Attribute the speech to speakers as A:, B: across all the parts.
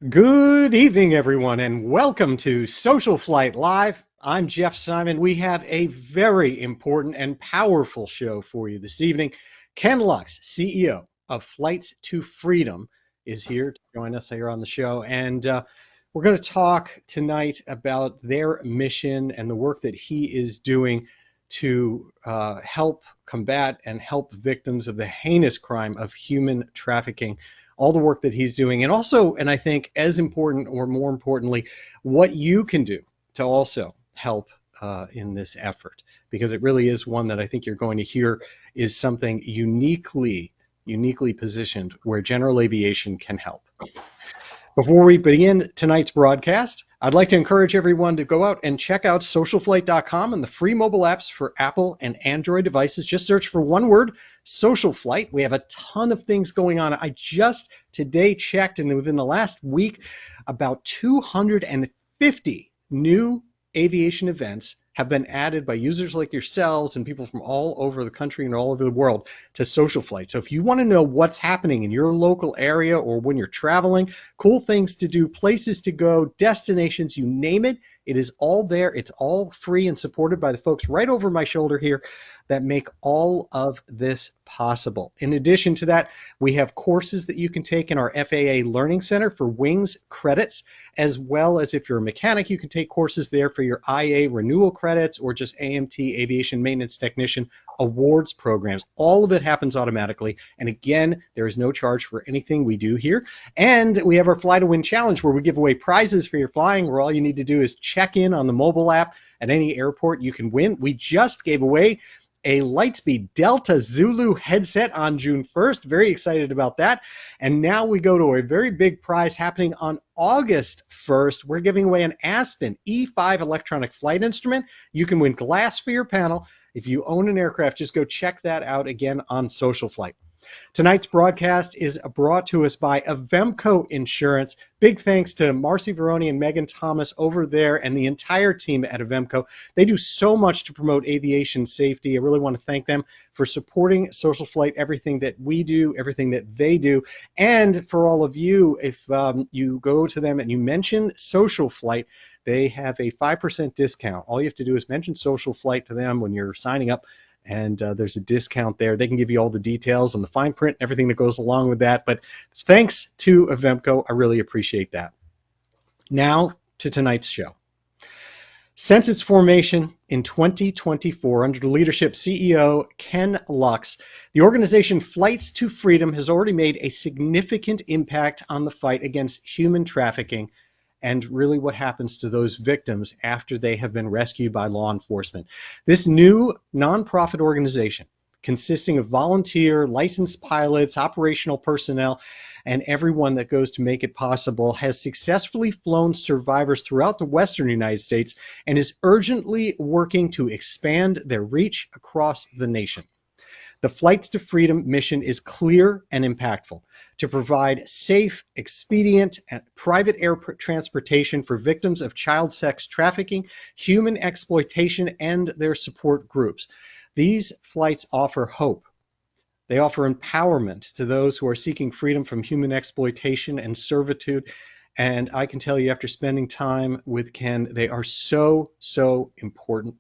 A: Good evening, everyone, and welcome to SocialFlight Live. I'm Jeff Simon. We have a very important and powerful show for you this evening. Ken Lux, CEO of Flights to Freedom, is here to join us here on the show. And we're going to talk tonight about their mission and the work that he is doing to help combat and help victims of the heinous crime of human trafficking, all the work that he's doing, and also, and I think as important or more importantly, what you can do to also help in this effort, because it really is one that I think you're going to hear is something uniquely positioned where General Aviation can help. Before we begin tonight's broadcast, I'd like to encourage everyone to go out and check out SocialFlight.com and the free mobile apps for Apple and Android devices. Just search for one word, SocialFlight. We have a ton of things going on. I just today checked, and within the last week, about 250 new aviation events have been added by users like yourselves and people from all over the country and all over the world to SocialFlight. So if you want to know what's happening in your local area or when you're traveling, cool things to do, places to go, destinations, you name it, it is all there. It's all free and supported by the folks right over my shoulder here that make all of this possible. In addition to that, we have courses that you can take in our FAA Learning Center for wings credits, as well as if you're a mechanic, you can take courses there for your IA renewal credits or just AMT Aviation Maintenance Technician awards programs. All of it happens automatically. And again, there is no charge for anything we do here. And we have our Fly to Win Challenge where we give away prizes for your flying, where all you need to do is check in on the mobile app at any airport. You can win. We just gave away a Lightspeed Delta Zulu headset on June 1st. Very excited about that. And now we go to a very big prize happening on August 1st. We're giving away an Aspen E5 electronic flight instrument. You can win glass for your panel. If you own an aircraft, just go check that out again on SocialFlight. Tonight's broadcast is brought to us by Avemco Insurance. Big thanks to Marcy Veroni and Megan Thomas over there and the entire team at Avemco. They do so much to promote aviation safety. I really want to thank them for supporting SocialFlight, everything that we do, everything that they do. And for all of you, if you go to them and you mention SocialFlight, they have a 5% discount. All you have to do is mention SocialFlight to them when you're signing up, and there's a discount there. They can give you all the details and the fine print and everything that goes along with that. But thanks to Avemco. I really appreciate that. Now to tonight's show. Since its formation in 2024 under the leadership CEO Ken Lux, the organization Flights to Freedom has already made a significant impact on the fight against human trafficking and really what happens to those victims after they have been rescued by law enforcement. This new nonprofit organization, consisting of volunteer, licensed pilots, operational personnel, and everyone that goes to make it possible, has successfully flown survivors throughout the Western United States and is urgently working to expand their reach across the nation. The Flights to Freedom mission is clear and impactful: to provide safe, expedient, and private air transportation for victims of child sex trafficking, human exploitation, and their support groups. These flights offer hope. They offer empowerment to those who are seeking freedom from human exploitation and servitude. And I can tell you, after spending time with Ken, they are so important.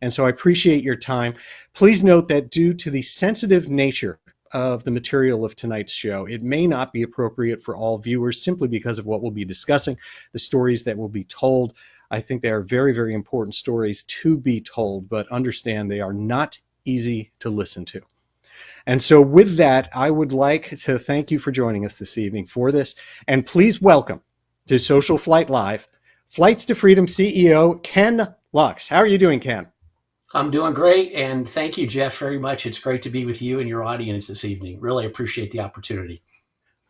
A: And so I appreciate your time. Please note that due to the sensitive nature of the material of tonight's show, it may not be appropriate for all viewers simply because of what we'll be discussing, the stories that will be told. I think they are very important stories to be told, but understand they are not easy to listen to. And so with that, I would like to thank you for joining us this evening for this. And please welcome to SocialFlight Live, Flights to Freedom CEO Ken Lux. How are you doing, Ken?
B: I'm doing great, and thank you, Jeff, very much. It's great to be with you and your audience this evening. Really appreciate the opportunity.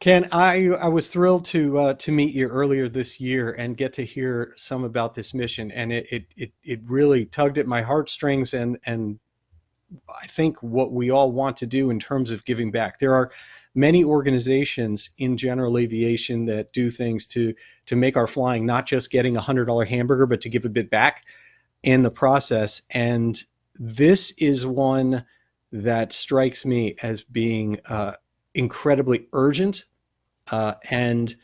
A: Ken, I was thrilled to meet you earlier this year and get to hear some about this mission, and it really tugged at my heartstrings, and I think what we all want to do in terms of giving back. There are many organizations in general aviation that do things to make our flying not just getting a $100 hamburger, but to give a bit back in the process. And this is one that strikes me as being incredibly urgent and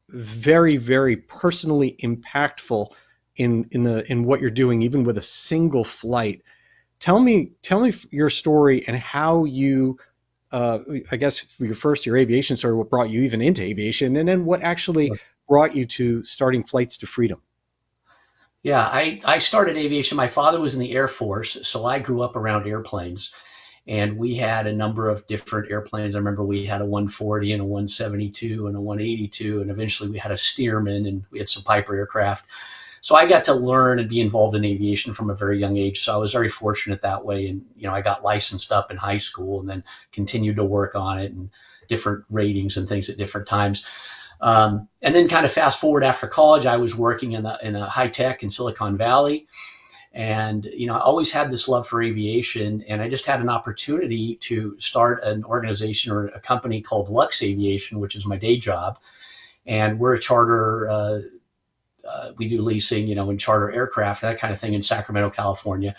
A: very, very personally impactful in what you're doing, even with a single flight. Tell me your story and how you, I guess your aviation story, what brought you even into aviation, and then what actually brought you to starting Flights to Freedom.
B: Yeah, I started aviation. My father was in the Air Force, so I grew up around airplanes. And we had a number of different airplanes. I remember we had a 140 and a 172 and a 182, and eventually we had a Stearman, and we had some Piper aircraft. So I got to learn and be involved in aviation from a very young age. So I was very fortunate that way. And, I got licensed up in high school and then continued to work on it and different ratings and things at different times. And then kind of fast forward after college, I was working in a high tech in Silicon Valley. And, I always had this love for aviation, and I just had an opportunity to start an organization or a company called Lux Aviation, which is my day job. And we're a charter, we do leasing, and charter aircraft, that kind of thing in Sacramento, California.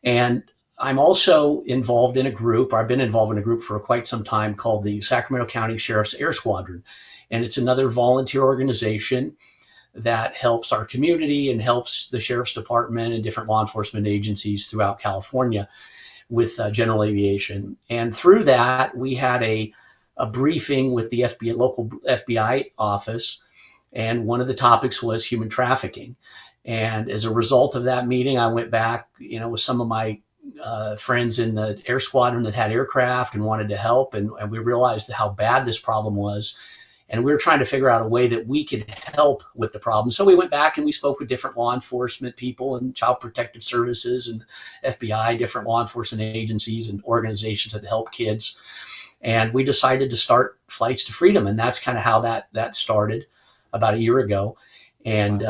B: And I'm also involved in a group, or I've been involved in a group for quite some time called the Sacramento County Sheriff's Air Squadron. And it's another volunteer organization that helps our community and helps the sheriff's department and different law enforcement agencies throughout California with general aviation. And through that, we had a briefing with the FBI, local FBI office, and one of the topics was human trafficking. And as a result of that meeting, I went back, with some of my friends in the air squadron that had aircraft and wanted to help, and we realized how bad this problem was. And we were trying to figure out a way that we could help with the problem. So we went back and we spoke with different law enforcement people and child protective services and FBI, different law enforcement agencies and organizations that help kids. And we decided to start Flights to Freedom. And that's kind of how that started about a year ago. And,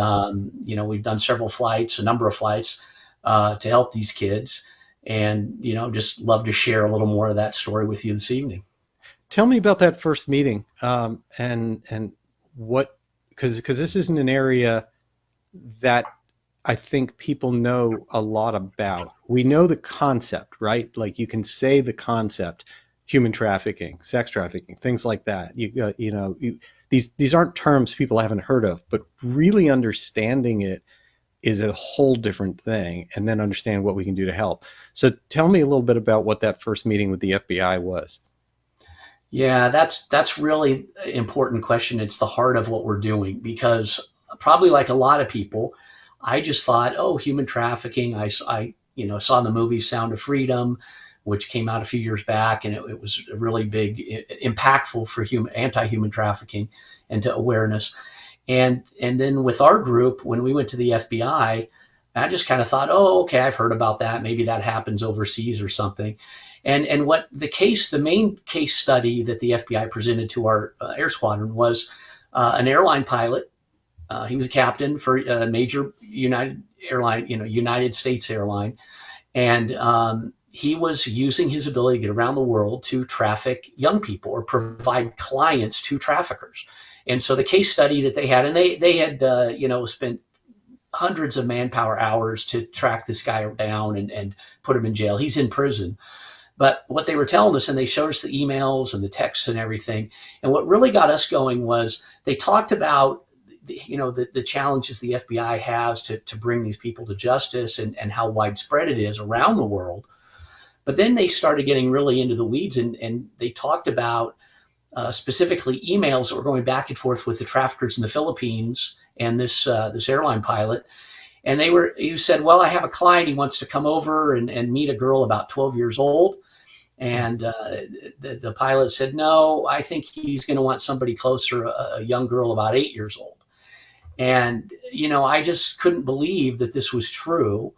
B: we've done several flights, a number of flights to help these kids. And, just love to share a little more of that story with you this evening.
A: Tell me about that first meeting, and what, because this isn't an area that I think people know a lot about. We know the concept, right? Like, you can say the concept, human trafficking, sex trafficking, things like that. These aren't terms people haven't heard of, but really understanding it is a whole different thing, and then understand what we can do to help. So tell me a little bit about what that first meeting with the FBI was.
B: Yeah, that's really important question. It's the heart of what we're doing, because probably like a lot of people, I just thought, oh, human trafficking. I saw the movie Sound of Freedom, which came out a few years back, and it was a really big, impactful for anti-human trafficking and to awareness. And then with our group, when we went to the FBI, I just kind of thought, oh, okay, I've heard about that. Maybe that happens overseas or something. And what the main case study that the FBI presented to our air squadron was an airline pilot. He was a captain for a major United States airline, and he was using his ability to get around the world to traffic young people or provide clients to traffickers. And so the case study that they had, and they had spent hundreds of manpower hours to track this guy down and put him in jail. He's in prison. But what they were telling us, and they showed us the emails and the texts and everything, and what really got us going was they talked about the challenges the FBI has to bring these people to justice, and how widespread it is around the world. But then they started getting really into the weeds, and they talked about specifically emails that were going back and forth with the traffickers in the Philippines and this airline pilot. And he said, well, I have a client. He wants to come over and meet a girl about 12 years old. And the pilot said, no, I think he's going to want somebody closer, a young girl about 8 years old. And, I just couldn't believe that this was true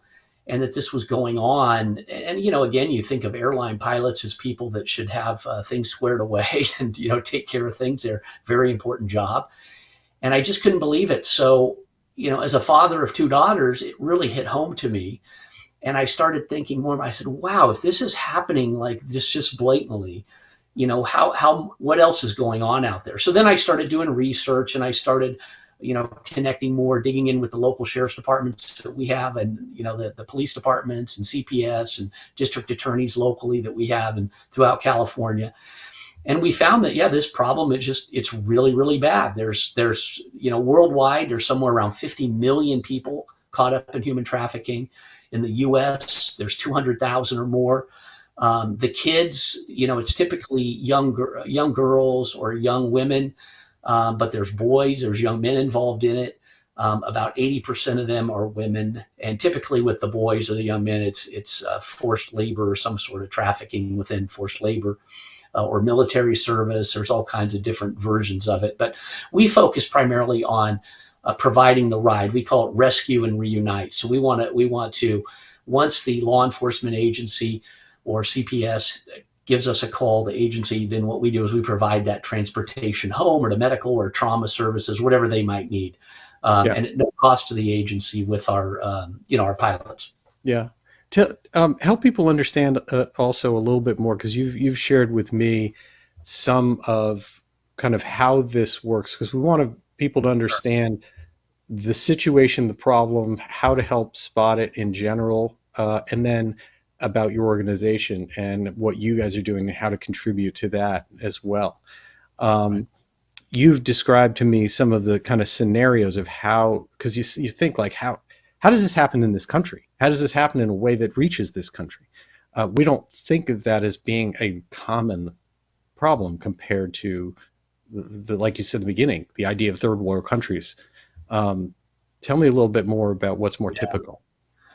B: and that this was going on. And, again, you think of airline pilots as people that should have things squared away and, take care of things. They're a very important job. And I just couldn't believe it. So, as a father of two daughters, it really hit home to me. And I started thinking more. I said, wow, if this is happening like this just blatantly, what else is going on out there? So then I started doing research, and I started, connecting more, digging in with the local sheriff's departments that we have, and, the police departments and CPS and district attorneys locally that we have and throughout California. And we found that, yeah, this problem, it's really, really bad. Worldwide, there's somewhere around 50 million people caught up in human trafficking. In the US, there's 200,000 or more. The kids, it's typically young girls or young women, but there's boys, there's young men involved in it. About 80% of them are women, and typically with the boys or the young men, it's forced labor or some sort of trafficking within forced labor, or military service. There's all kinds of different versions of it, but we focus primarily on providing the ride. We call it rescue and reunite. So we want to, once the law enforcement agency or CPS gives us a call, the agency, then what we do is we provide that transportation home or to medical or trauma services, whatever they might need,
A: Yeah.
B: and at no cost to the agency with our pilots.
A: Yeah. To help people understand also a little bit more, because you've shared with me some of kind of how this works, because we want people to understand the situation, the problem, how to help spot it in general, and then about your organization and what you guys are doing and how to contribute to that as well.
B: Right.
A: You've described to me some of the kind of scenarios of how, because you think like how does this happen in this country? How does this happen in a way that reaches this country? We don't think of that as being a common problem compared to like you said in the beginning, the idea of third world countries. Tell me a little bit more about what's more typical.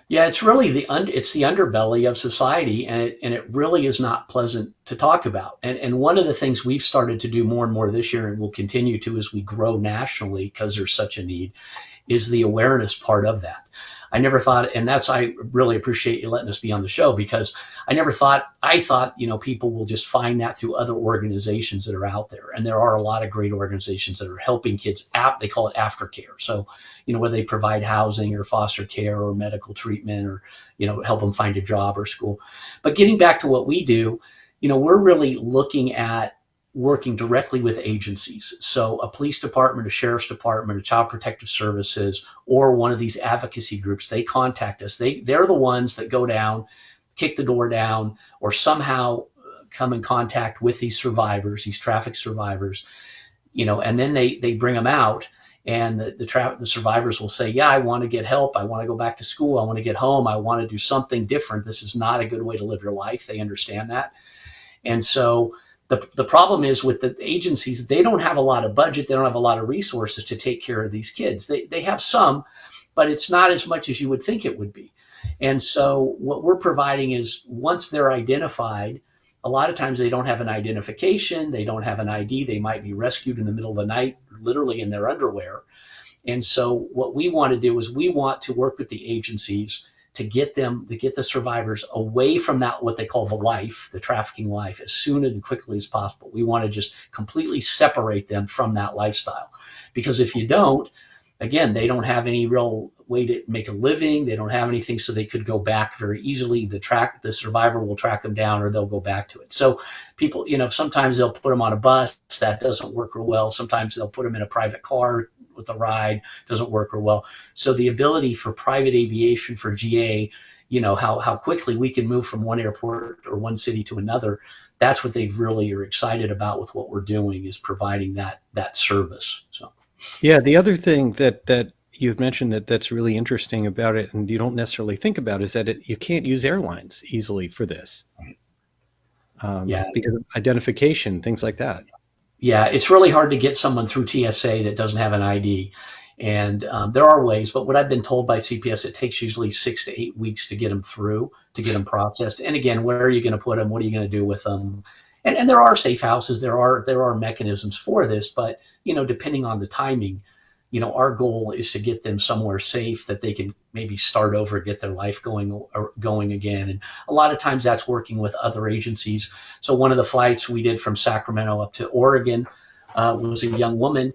B: Yeah, it's really it's the underbelly of society, and it really is not pleasant to talk about. And one of the things we've started to do more and more this year, and will continue to as we grow nationally, because there's such a need, is the awareness part of that. I never thought, and I really appreciate you letting us be on the show, because I thought, people will just find that through other organizations that are out there. And there are a lot of great organizations that are helping kids they call it aftercare. So, where they provide housing or foster care or medical treatment, or, help them find a job or school. But getting back to what we do, we're really looking at working directly with agencies. So a police department, a sheriff's department, a child protective services, or one of these advocacy groups, they contact us. They're the ones that go down, kick the door down, or somehow come in contact with these survivors, these traffic survivors, and then they bring them out. And the survivors will say, yeah, I want to get help. I want to go back to school. I want to get home. I want to do something different. This is not a good way to live your life. They understand that. And so the problem is with the agencies, they don't have a lot of budget. They don't have a lot of resources to take care of these kids. They have some, but it's not as much as you would think it would be. And so what we're providing is, once they're identified, a lot of times they don't have an identification. They don't have an ID. They might be rescued in the middle of the night, literally in their underwear. And so what we want to do is we want to work with the agencies to get the survivors away from that, what they call the trafficking life, as soon and quickly as possible. We want to just completely separate them from that lifestyle, because if you don't, again, they don't have any real way to make a living. They don't have anything, so they could go back very easily. The survivor will track them down, or they'll go back to it. So people, sometimes they'll put them on a bus. That doesn't work real well. Sometimes they'll put them in a private car with a ride. Doesn't work real well. So the ability for private aviation, for GA, how quickly we can move from one airport or one city to another, that's what they really are excited about with what we're doing, is providing that service. So.
A: Yeah, the other thing that you've mentioned that's really interesting about it, and you don't necessarily think about, is that you can't use airlines easily for this,
B: Yeah.
A: because of identification, things like that.
B: Yeah, it's really hard to get someone through TSA that doesn't have an ID. And there are ways, but what I've been told by CPS, it takes usually 6 to 8 weeks to get them through, to get them processed. And again, where are you going to put them? What are you going to do with them? And there are safe houses. There are mechanisms for this, but depending on the timing, our goal is to get them somewhere safe that they can maybe start over, get their life going again. And a lot of times that's working with other agencies. So one of the flights we did from Sacramento up to Oregon was a young woman.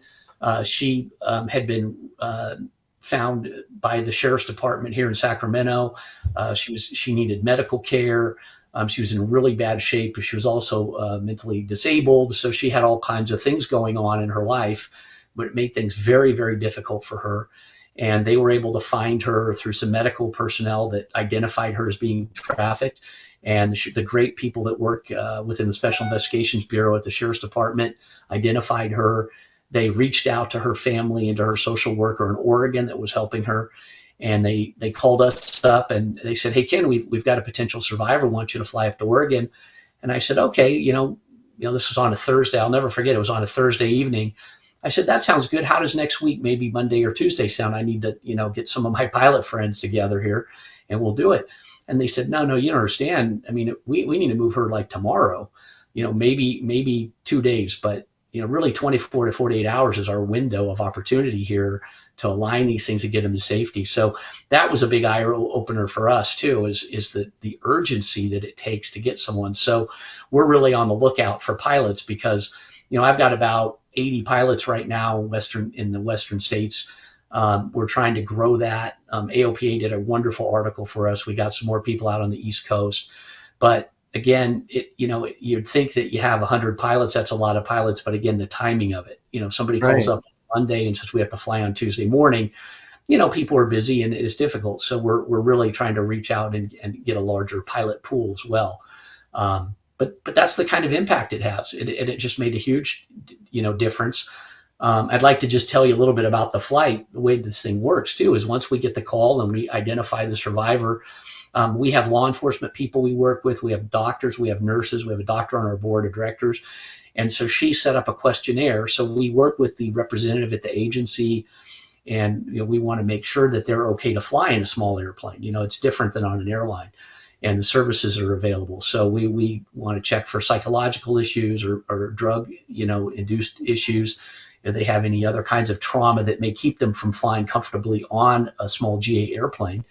B: She had been found by the sheriff's department here in Sacramento. She needed medical care. She was in really bad shape. She was also mentally disabled, so she had all kinds of things going on in her life, but it made things very, very difficult for her. and they were able to find her through some medical personnel that identified her as being trafficked. And the great people that work within the Special Investigations Bureau at the Sheriff's Department identified her. They reached out to her family and to her social worker in Oregon that was helping her. And they called us up and they said, "Hey, Ken, we've got a potential survivor. We want you to fly up to Oregon." And I said, "Okay, this was on a Thursday. I'll never forget. It was on a Thursday evening. I said, that sounds good. How does next week, maybe Monday or Tuesday sound? I need to, get some of my pilot friends together here and we'll do it." And they said, "No, you don't understand. I mean, we need to move her like tomorrow, maybe 2 days, but, really 24 to 48 hours is our window of opportunity here to align these things and get them to safety." So that was a big eye opener for us too, is the urgency that it takes to get someone. So we're really on the lookout for pilots because, I've got about 80 pilots right now in the Western states. We're trying to grow that. AOPA did a wonderful article for us. We got some more people out on the East Coast, but again, you'd think that you have 100 pilots, that's a lot of pilots, but again, the timing of it, somebody calls
A: Right.
B: up Monday and says we have to fly on Tuesday morning, people are busy and it is difficult. So we're really trying to reach out and get a larger pilot pool as well. But that's the kind of impact it has. It just made a huge, difference. I'd like to just tell you a little bit about the flight. The way this thing works too is once we get the call and we identify the survivor, we have law enforcement people we work with. We have doctors, we have nurses, we have a doctor on our board of directors. And so she set up a questionnaire. So we work with the representative at the agency, and we want to make sure that they're okay to fly in a small airplane. It's different than on an airline, and the services are available. So we want to check for psychological issues or drug induced issues. If they have any other kinds of trauma that may keep them from flying comfortably on a small GA airplane.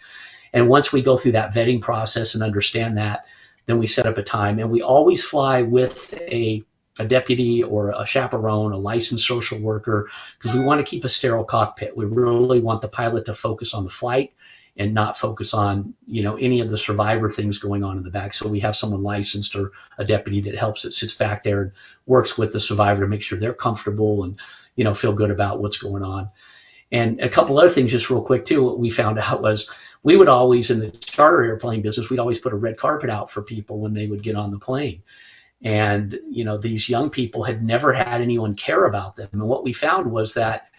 B: And once we go through that vetting process and understand that, then we set up a time. And we always fly with a deputy or a chaperone, a licensed social worker, because we want to keep a sterile cockpit. We really want the pilot to focus on the flight and not focus on any of the survivor things going on in the back. So we have someone licensed or a deputy that helps, that sits back there and works with the survivor to make sure they're comfortable and feel good about what's going on. And a couple other things just real quick too, what we found out was we would always, in the charter airplane business, we'd always put a red carpet out for people when they would get on the plane. And these young people had never had anyone care about them. And what we found was that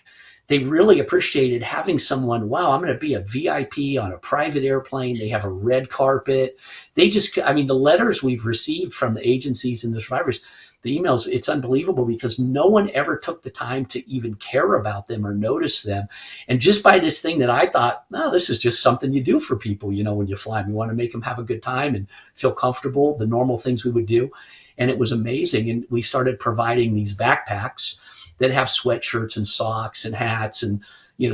B: they really appreciated having someone, wow, I'm going to be a VIP on a private airplane. They have a red carpet. The letters we've received from the agencies and the survivors, the emails, it's unbelievable because no one ever took the time to even care about them or notice them. And just by this thing that I thought, no, this is just something you do for people, when you fly. We want to make them have a good time and feel comfortable, the normal things we would do. And it was amazing. And we started providing these backpacks that have sweatshirts and socks and hats and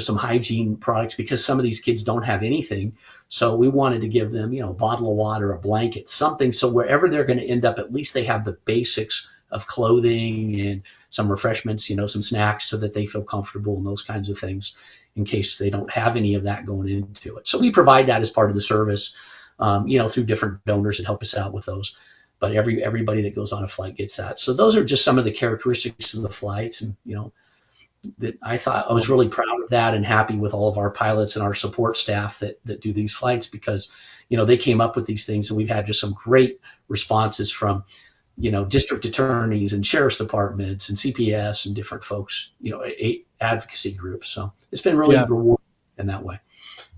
B: some hygiene products, because some of these kids don't have anything. So we wanted to give them a bottle of water, a blanket, something, so wherever they're going to end up, at least they have the basics of clothing and some refreshments, some snacks, so that they feel comfortable and those kinds of things in case they don't have any of that going into it. So we provide that as part of the service, through different donors that help us out with those. But everybody that goes on a flight gets that. So those are just some of the characteristics of the flights, and that I thought I was really proud of that and happy with all of our pilots and our support staff that do these flights, because they came up with these things, and we've had just some great responses from district attorneys and sheriff's departments and CPS and different folks, advocacy groups. So it's been really rewarding in that way.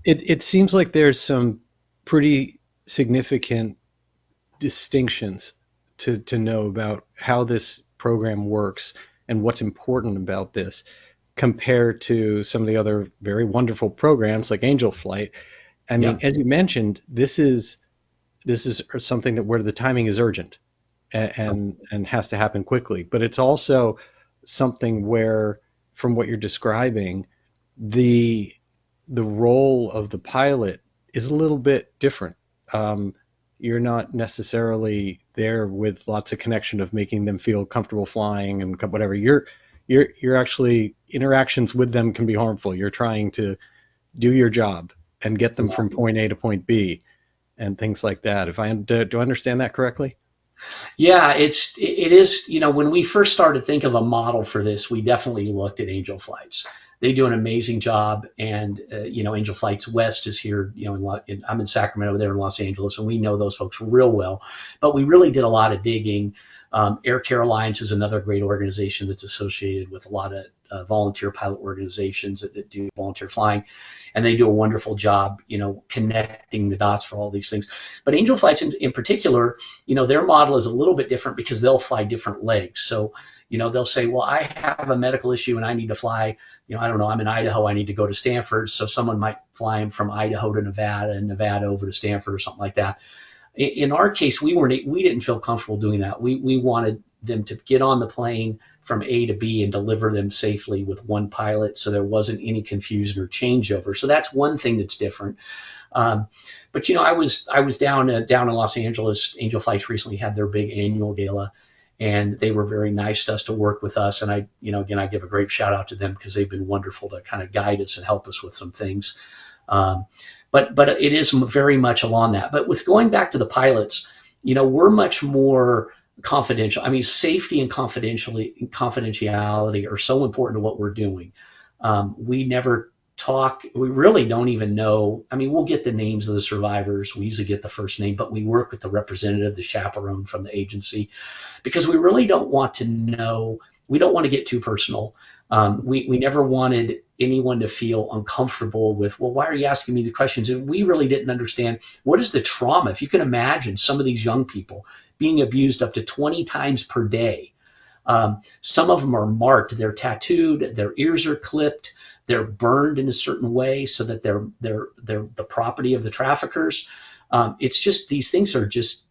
A: It seems like there's some pretty significant distinctions to know about how this program works and what's important about this compared to some of the other very wonderful programs like Angel Flight. I mean, as you mentioned, this is something that where the timing is urgent and has to happen quickly. But it's also something where, from what you're describing, the role of the pilot is a little bit different. You're not necessarily there with lots of connection of making them feel comfortable flying and whatever. You're actually, interactions with them can be harmful. You're trying to do your job and get them from point A to point B and things like that. Do I understand that correctly?
B: Yeah, it is. When we first started thinking of a model for this, we definitely looked at Angel Flights. they do an amazing job. And Angel Flights West is here. I'm in Sacramento, they're in Los Angeles, and we know those folks real well. But we really did a lot of digging. Air Care Alliance is another great organization that's associated with a lot of volunteer pilot organizations that do volunteer flying, and they do a wonderful job, connecting the dots for all these things. But Angel Flights in particular, their model is a little bit different because they'll fly different legs. So, they'll say, well, I have a medical issue and I need to fly, I don't know, I'm in Idaho, I need to go to Stanford. So someone might fly them from Idaho to Nevada and Nevada over to Stanford or something like that. In our case, we didn't feel comfortable doing that. We wanted them to get on the plane from A to B and deliver them safely with one pilot, so there wasn't any confusion or changeover. So that's one thing that's different. But I was down in Los Angeles. Angel Flights recently had their big annual gala, and they were very nice to us to work with us. And I give a great shout out to them because they've been wonderful to kind of guide us and help us with some things. But it is very much along that. But with going back to the pilots, we're much more confidential. I mean, safety and confidentiality are so important to what we're doing. We never talk. We really don't even know. I mean, we'll get the names of the survivors. We usually get the first name, but we work with the representative, the chaperone from the agency, because we really don't want to know. We don't want to get too personal. We never wanted anyone to feel uncomfortable with, well, why are you asking me the questions? And we really didn't understand what is the trauma. If you can imagine some of these young people being abused up to 20 times per day. Some of them are marked, they're tattooed, their ears are clipped, they're burned in a certain way so that they're the property of the traffickers. It's just, these things are just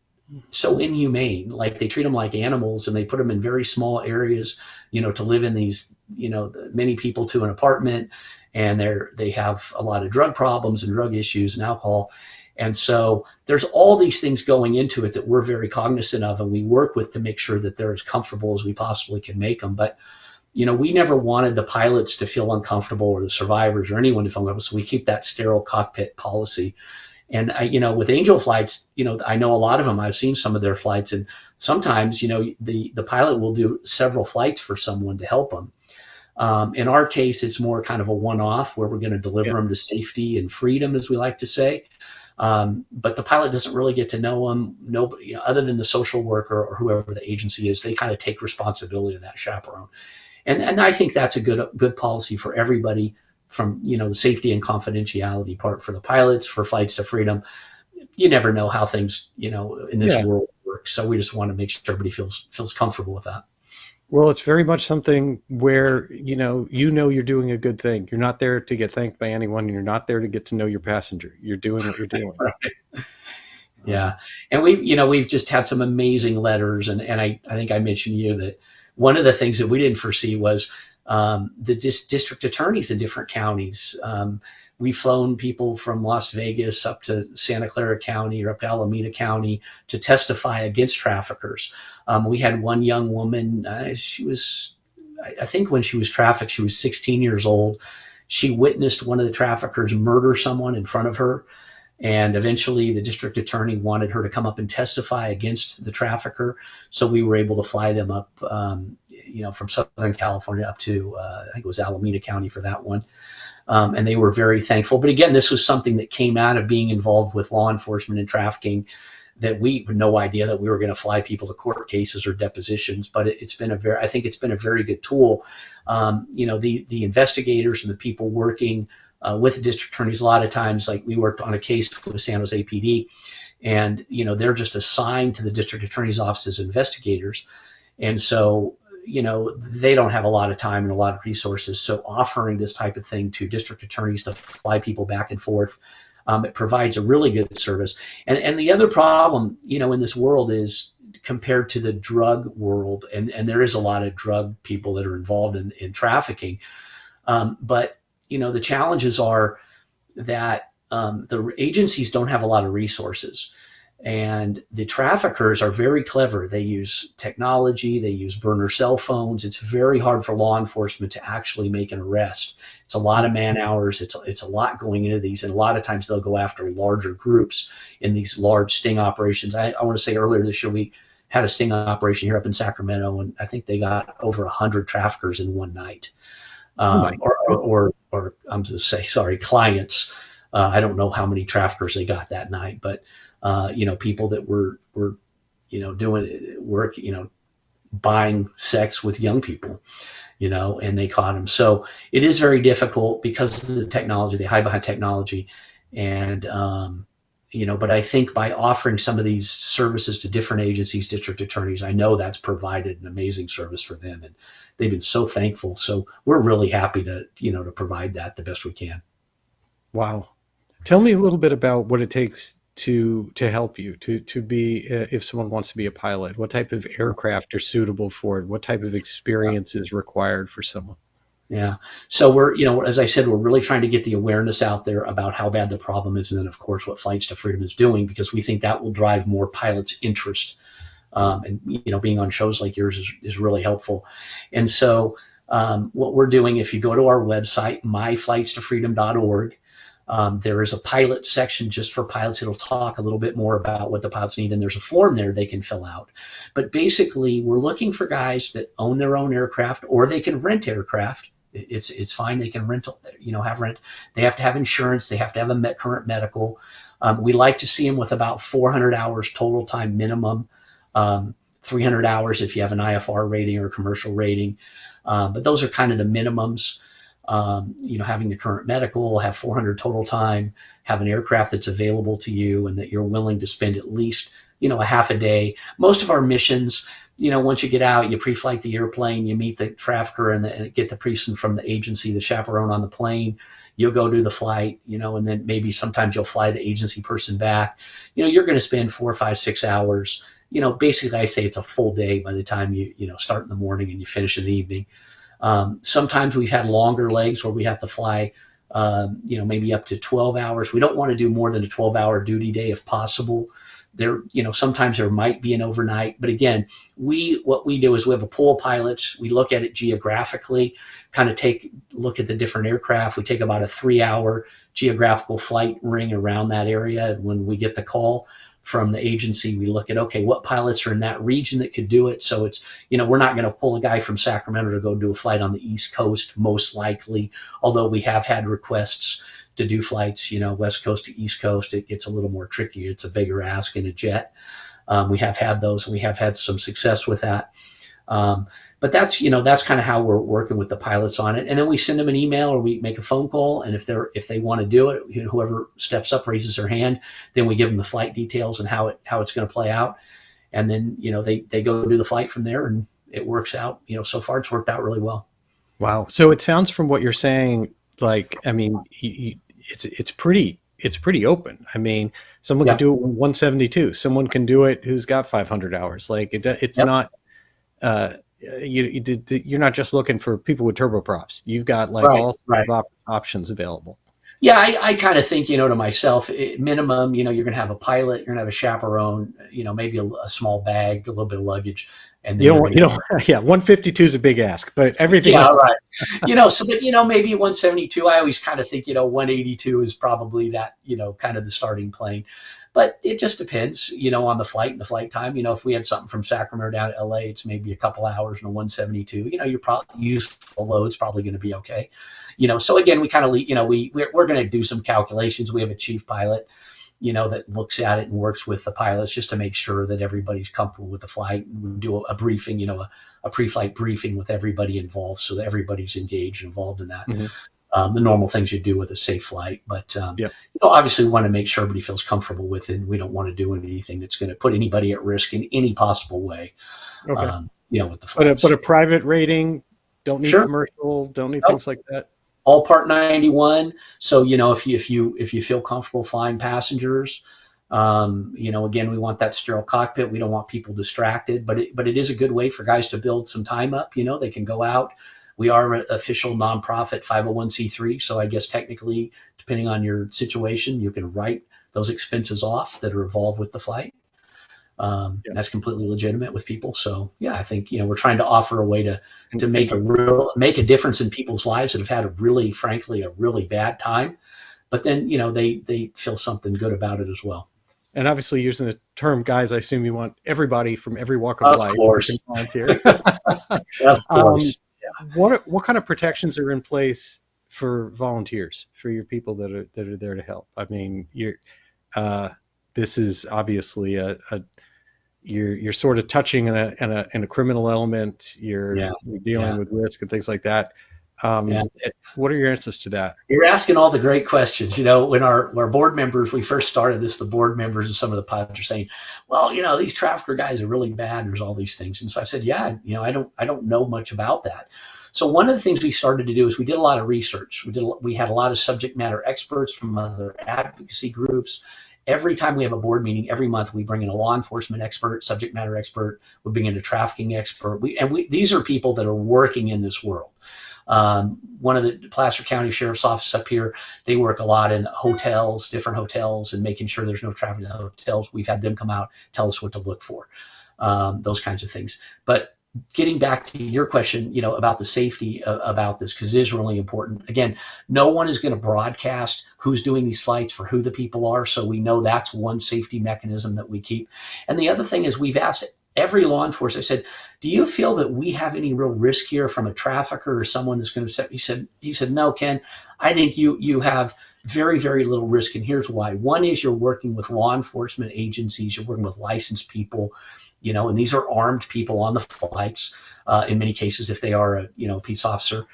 B: so inhumane. Like, they treat them like animals, and they put them in very small areas, to live in these, many people to an apartment, and they have a lot of drug problems and drug issues and alcohol. And so there's all these things going into it that we're very cognizant of, and we work with to make sure that they're as comfortable as we possibly can make them. But, we never wanted the pilots to feel uncomfortable, or the survivors, or anyone to feel uncomfortable. So we keep that sterile cockpit policy. And with Angel Flights, I know a lot of them. I've seen some of their flights, and sometimes, the pilot will do several flights for someone to help them. In our case, it's more kind of a one-off where we're going to deliver them to safety and freedom, as we like to say. But the pilot doesn't really get to know them. Nobody, other than the social worker or whoever the agency is, they kind of take responsibility of that chaperone. And I think that's a good policy for everybody, from the safety and confidentiality part for the pilots, for Flights to Freedom. You never know how things in this world work, so we just want to make sure everybody feels comfortable with that.
A: Well, it's very much something where you're doing a good thing. You're not there to get thanked by anyone. You're not there to get to know your passenger. You're doing what you're doing.
B: Right. Yeah, and we've just had some amazing letters, and I think I mentioned to you that one of the things that we didn't foresee was the district attorneys in different counties. We've flown people from Las Vegas up to Santa Clara County or up to Alameda County to testify against traffickers. We had one young woman, she was, I think when she was trafficked, she was 16 years old. She witnessed one of the traffickers murder someone in front of her. And eventually the district attorney wanted her to come up and testify against the trafficker. So we were able to fly them up, from Southern California up to, I think it was Alameda County for that one. And they were very thankful. But again, this was something that came out of being involved with law enforcement and trafficking, that we had no idea that we were going to fly people to court cases or depositions. But I think it's been a very good tool. The investigators and the people working with the district attorneys, a lot of times, like we worked on a case with San Jose PD, and they're just assigned to the district attorney's office as investigators, and so they don't have a lot of time and a lot of resources. So offering this type of thing to district attorneys to fly people back and forth, it provides a really good service. And the other problem in this world is, compared to the drug world, and there is a lot of drug people that are involved in trafficking, but the challenges are that the agencies don't have a lot of resources, and the traffickers are very clever. They use technology, they use burner cell phones. It's very hard for law enforcement to actually make an arrest. It's a lot of man hours. It's a lot going into these, and a lot of times they'll go after larger groups in these large sting operations. I want to say earlier this year we had a sting operation here up in Sacramento, and I think they got over 100 traffickers in one night.
A: Oh my goodness.
B: or I'm just say sorry, clients. I don't know how many traffickers they got that night, but people that were doing work, buying sex with young people, and they caught him. So it is very difficult because of the technology. They hide behind technology, and but I think by offering some of these services to different agencies, district attorneys, I know that's provided an amazing service for them, and they've been so thankful. So we're really happy to provide that the best we can.
A: Wow. Tell me a little bit about what it takes to help you to be if someone wants to be a pilot. What type of aircraft are suitable for it? What type of experience is required for someone?
B: Yeah. So we're, as I said, we're really trying to get the awareness out there about how bad the problem is, and then of course what Flights to Freedom is doing, because we think that will drive more pilots' interest. And being on shows like yours is really helpful. And so what we're doing, if you go to our website, myflightstofreedom.org, there is a pilot section just for pilots. It'll talk a little bit more about what the pilots need, and there's a form there they can fill out. But basically, we're looking for guys that own their own aircraft, or they can rent aircraft. It's fine. They can rent, have rent. They have to have insurance. They have to have a current medical. We like to see them with about 400 hours total time minimum, 300 hours if you have an IFR rating or a commercial rating. But those are kind of the minimums. Having the current medical, have 400 total time, have an aircraft that's available to you, and that you're willing to spend at least, a half a day. Most of our missions, once you get out, you pre-flight the airplane, you meet the trafficker and get the person from the agency, the chaperone on the plane. You'll go do the flight, and then maybe sometimes you'll fly the agency person back. You're going to spend 4, 5, 6 hours. Basically, I say it's a full day by the time you start in the morning and you finish in the evening. Sometimes we've had longer legs where we have to fly, maybe up to 12 hours. We don't want to do more than a 12-hour duty day if possible. Sometimes there might be an overnight, but again, what we do is we have a pool of pilots. We look at it geographically, kind of look at the different aircraft. We take about a 3-hour geographical flight ring around that area. When we get the call from the agency, we look at, okay, what pilots are in that region that could do it. So it's, we're not going to pull a guy from Sacramento to go do a flight on the East Coast, most likely, although we have had requests to do flights, West Coast to East Coast. It gets a little more tricky. It's a bigger ask in a jet. We have had those, and we have had some success with that. But that's kind of how we're working with the pilots on it. And then we send them an email or we make a phone call. And if they want to do it, whoever steps up, raises their hand, then we give them the flight details and how it's going to play out. And then, they go do the flight from there, and it works out. So far it's worked out really well.
A: Wow. So it sounds from what you're saying, like, I mean, it's pretty open. I mean, someone
B: Yeah.
A: could do it with 172. Someone can do it who's got 500 hours. Like it's
B: Yep.
A: not, you're not just looking for people with turboprops. You've got like
B: Right.
A: all
B: Right.
A: options available.
B: Yeah, I kind of think, to myself, minimum, you're going to have a pilot, you're going to have a chaperone, maybe a small bag, a little bit of luggage, and then you're going to
A: Yeah, 152 is a big ask, but everything
B: yeah,
A: else.
B: right. But maybe 172. I always kind of think, 182 is probably that, kind of the starting plane. But it just depends, on the flight and the flight time. If we had something from Sacramento down to LA, it's maybe a couple hours and a 172. Your probably useful load's probably going to be okay. So again, we kind of, we're going to do some calculations. We have a chief pilot, that looks at it and works with the pilots just to make sure that everybody's comfortable with the flight. We do a briefing, a pre-flight briefing with everybody involved, so that everybody's engaged and involved in that.
A: Mm-hmm.
B: The normal things you do with a safe flight, but
A: Yep.
B: obviously we want to make sure everybody feels comfortable with it. And we don't want to do anything that's going to put anybody at risk in any possible way.
A: Okay.
B: With the flights.
A: But a private rating, don't need
B: Sure.
A: commercial, don't need
B: Nope.
A: things like that.
B: All Part 91. So if you feel comfortable flying passengers, again, we want that sterile cockpit. We don't want people distracted, but it is a good way for guys to build some time up. They can go out. We are an official nonprofit 501c3, so I guess technically, depending on your situation, you can write those expenses off that are involved with the flight.
A: Yeah.
B: That's completely legitimate with people. So yeah, I think we're trying to offer a way to make a difference in people's lives that have had frankly, a really bad time, but then they feel something good about it as well.
A: And obviously, using the term guys, I assume you want everybody from every walk of life who
B: Course.
A: can volunteer.
B: Of course.
A: what kind of protections are in place for volunteers, for your people that are there to help? I mean, uh, this is obviously you're sort of touching in a criminal element.
B: Yeah,
A: You're dealing
B: yeah,
A: with risk and things like that.
B: yeah.
A: What are your answers to that?
B: You're asking all the great questions. When our board members, we first started this, the board members and some of the pilots are saying, well, these trafficker guys are really bad. And there's all these things. And so I said, yeah, I don't know much about that. So one of the things we started to do is we did a lot of research. We had a lot of subject matter experts from other advocacy groups. Every time we have a board meeting, every month we bring in a law enforcement expert, subject matter expert. We bring in a trafficking expert. These are people that are working in this world. One of the Placer County Sheriff's Office up here, they work a lot in hotels, different hotels, and making sure there's no traffic in the hotels. We've had them come out, tell us what to look for, those kinds of things. But getting back to your question, about the safety about this, because it is really important. Again, no one is going to broadcast who's doing these flights for who the people are, so we know that's one safety mechanism that we keep. And the other thing is we've asked every law enforcement, I said, do you feel that we have any real risk here from a trafficker or someone that's going to set? He said, no, Ken, I think you have very, very little risk. And here's why. One is you're working with law enforcement agencies. You're working with licensed people, and these are armed people on the flights, in many cases, if they are a peace officer.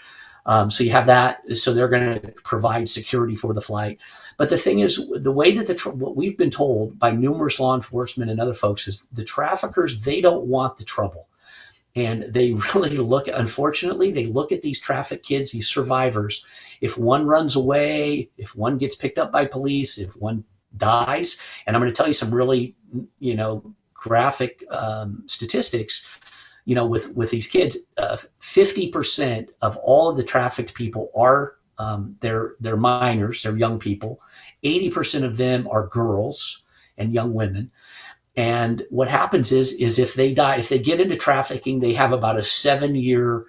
B: So you have that. So they're going to provide security for the flight. But the thing is, the way that what we've been told by numerous law enforcement and other folks is the traffickers, they don't want the trouble. And they really unfortunately, they look at these traffic kids, these survivors. If one runs away, if one gets picked up by police, if one dies, and I'm going to tell you some really, graphic statistics, with these kids, 50% of all of the trafficked people are they're minors, they're young people. 80% of them are girls and young women. And what happens is if they die, if they get into trafficking, they have about a 7-year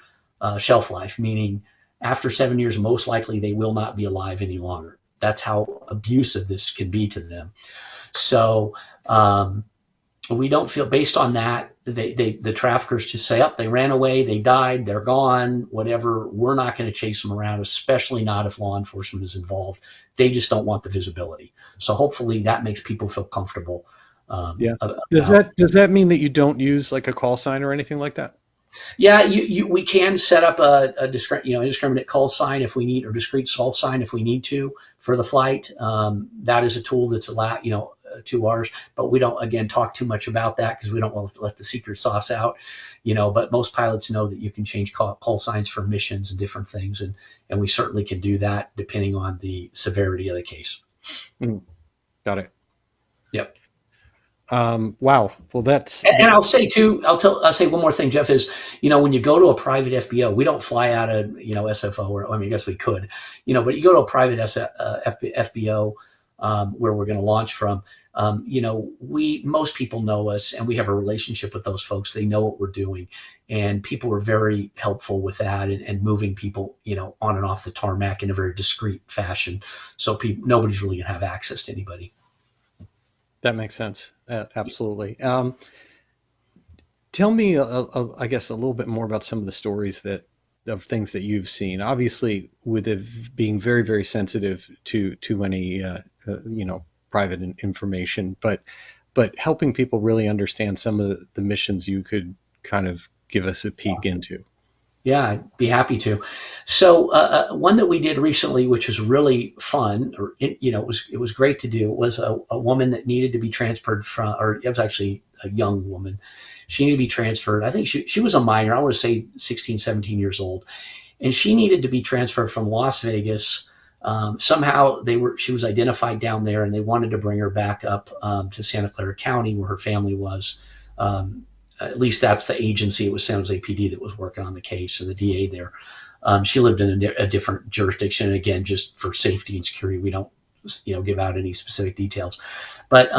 B: shelf life, meaning after 7 years, most likely they will not be alive any longer. That's how abusive this can be to them. So we don't feel, based on that, the traffickers just say, they ran away, they died, they're gone, whatever. We're not going to chase them around, especially not if law enforcement is involved. They just don't want the visibility. So hopefully that makes people feel comfortable.
A: Yeah. Does that mean that you don't use like a call sign or anything like that?
B: Yeah, we can set up a indiscriminate call sign if we need, or discrete call sign if we need to for the flight. That is a tool that's allowed, to ours, but we don't, again, talk too much about that because we don't want to let the secret sauce out, but most pilots know that you can change call signs for missions and different things. And we certainly can do that depending on the severity of the case.
A: Got it.
B: Yep.
A: Wow. Well,
B: and I'll say too, I'll say one more thing, Jeff, is, when you go to a private FBO, we don't fly out of, SFO, or, I guess we could, but you go to a private FBO, where we're going to launch from, most people know us and we have a relationship with those folks. They know what we're doing, and people are very helpful with that and moving people, on and off the tarmac in a very discreet fashion. So nobody's really going to have access to anybody.
A: That makes sense. Absolutely. Tell me, I guess, a little bit more about some of the stories of things that you've seen. Obviously, with it being very, very sensitive to any private information, but helping people really understand some of the missions you could kind of give us a peek into.
B: Yeah, I'd be happy to. So one that we did recently, which was really fun, or it was great to do, was a woman that needed to be transferred from, or it was actually a young woman. She needed to be transferred. I think she was a minor. I want to say 16, 17 years old, and she needed to be transferred from Las Vegas. Somehow she was identified down there, and they wanted to bring her back up to Santa Clara County, where her family was. At least that's the agency. It was San Jose PD that was working on the case, and the DA there. She lived in a different jurisdiction. And again, just for safety and security, we don't, give out any specific details. But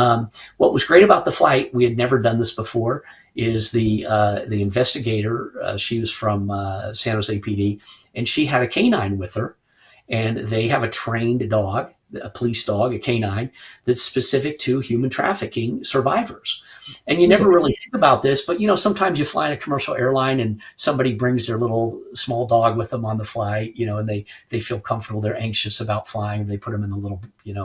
B: what was great about the flight, we had never done this before, is the investigator. She was from San Jose PD, and she had a canine with her, and they have a trained dog. a police dog, a canine, that's specific to human trafficking survivors. And you never really think about this, but sometimes you fly in a commercial airline and somebody brings their little small dog with them on the flight, and they feel comfortable, they're anxious about flying, they put them in a little,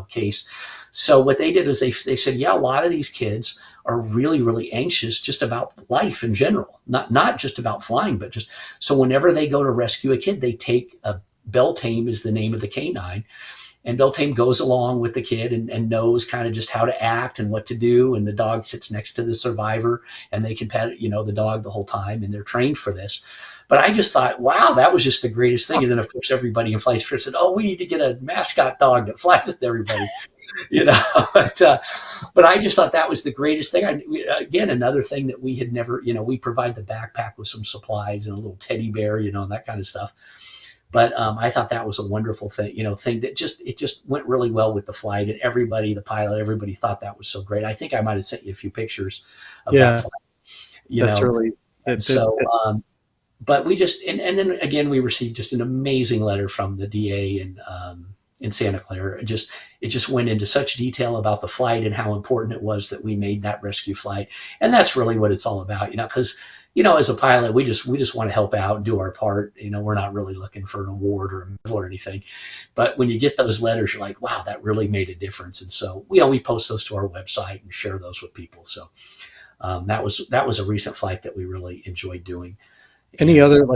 B: case. So what they did is they said, yeah, a lot of these kids are really, really anxious just about life in general, not just about flying, but just so whenever they go to rescue a kid, they take a Beltane is the name of the canine, and Beltane goes along with the kid and knows kind of just how to act and what to do. And the dog sits next to the survivor and they can pet, the dog the whole time. And they're trained for this. But I just thought, wow, that was just the greatest thing. And then, of course, everybody in Flight First said, oh, we need to get a mascot dog that flies with everybody. But I just thought that was the greatest thing. Again, another thing that we had never, we provide the backpack with some supplies and a little teddy bear, and that kind of stuff. But I thought that was a wonderful thing, thing that it just went really well with the flight, and everybody, the pilot, everybody thought that was so great. I think I might have sent you a few pictures of that flight.
A: That's really
B: so. But we just and then again we received just an amazing letter from the DA in Santa Clara. It just went into such detail about the flight and how important it was that we made that rescue flight, and that's really what it's all about, because. As a pilot, we just want to help out and do our part. We're not really looking for an award or a medal or anything. But when you get those letters, you're like, wow, that really made a difference. And so, we post those to our website and share those with people. So that was a recent flight that we really enjoyed doing.
A: Any other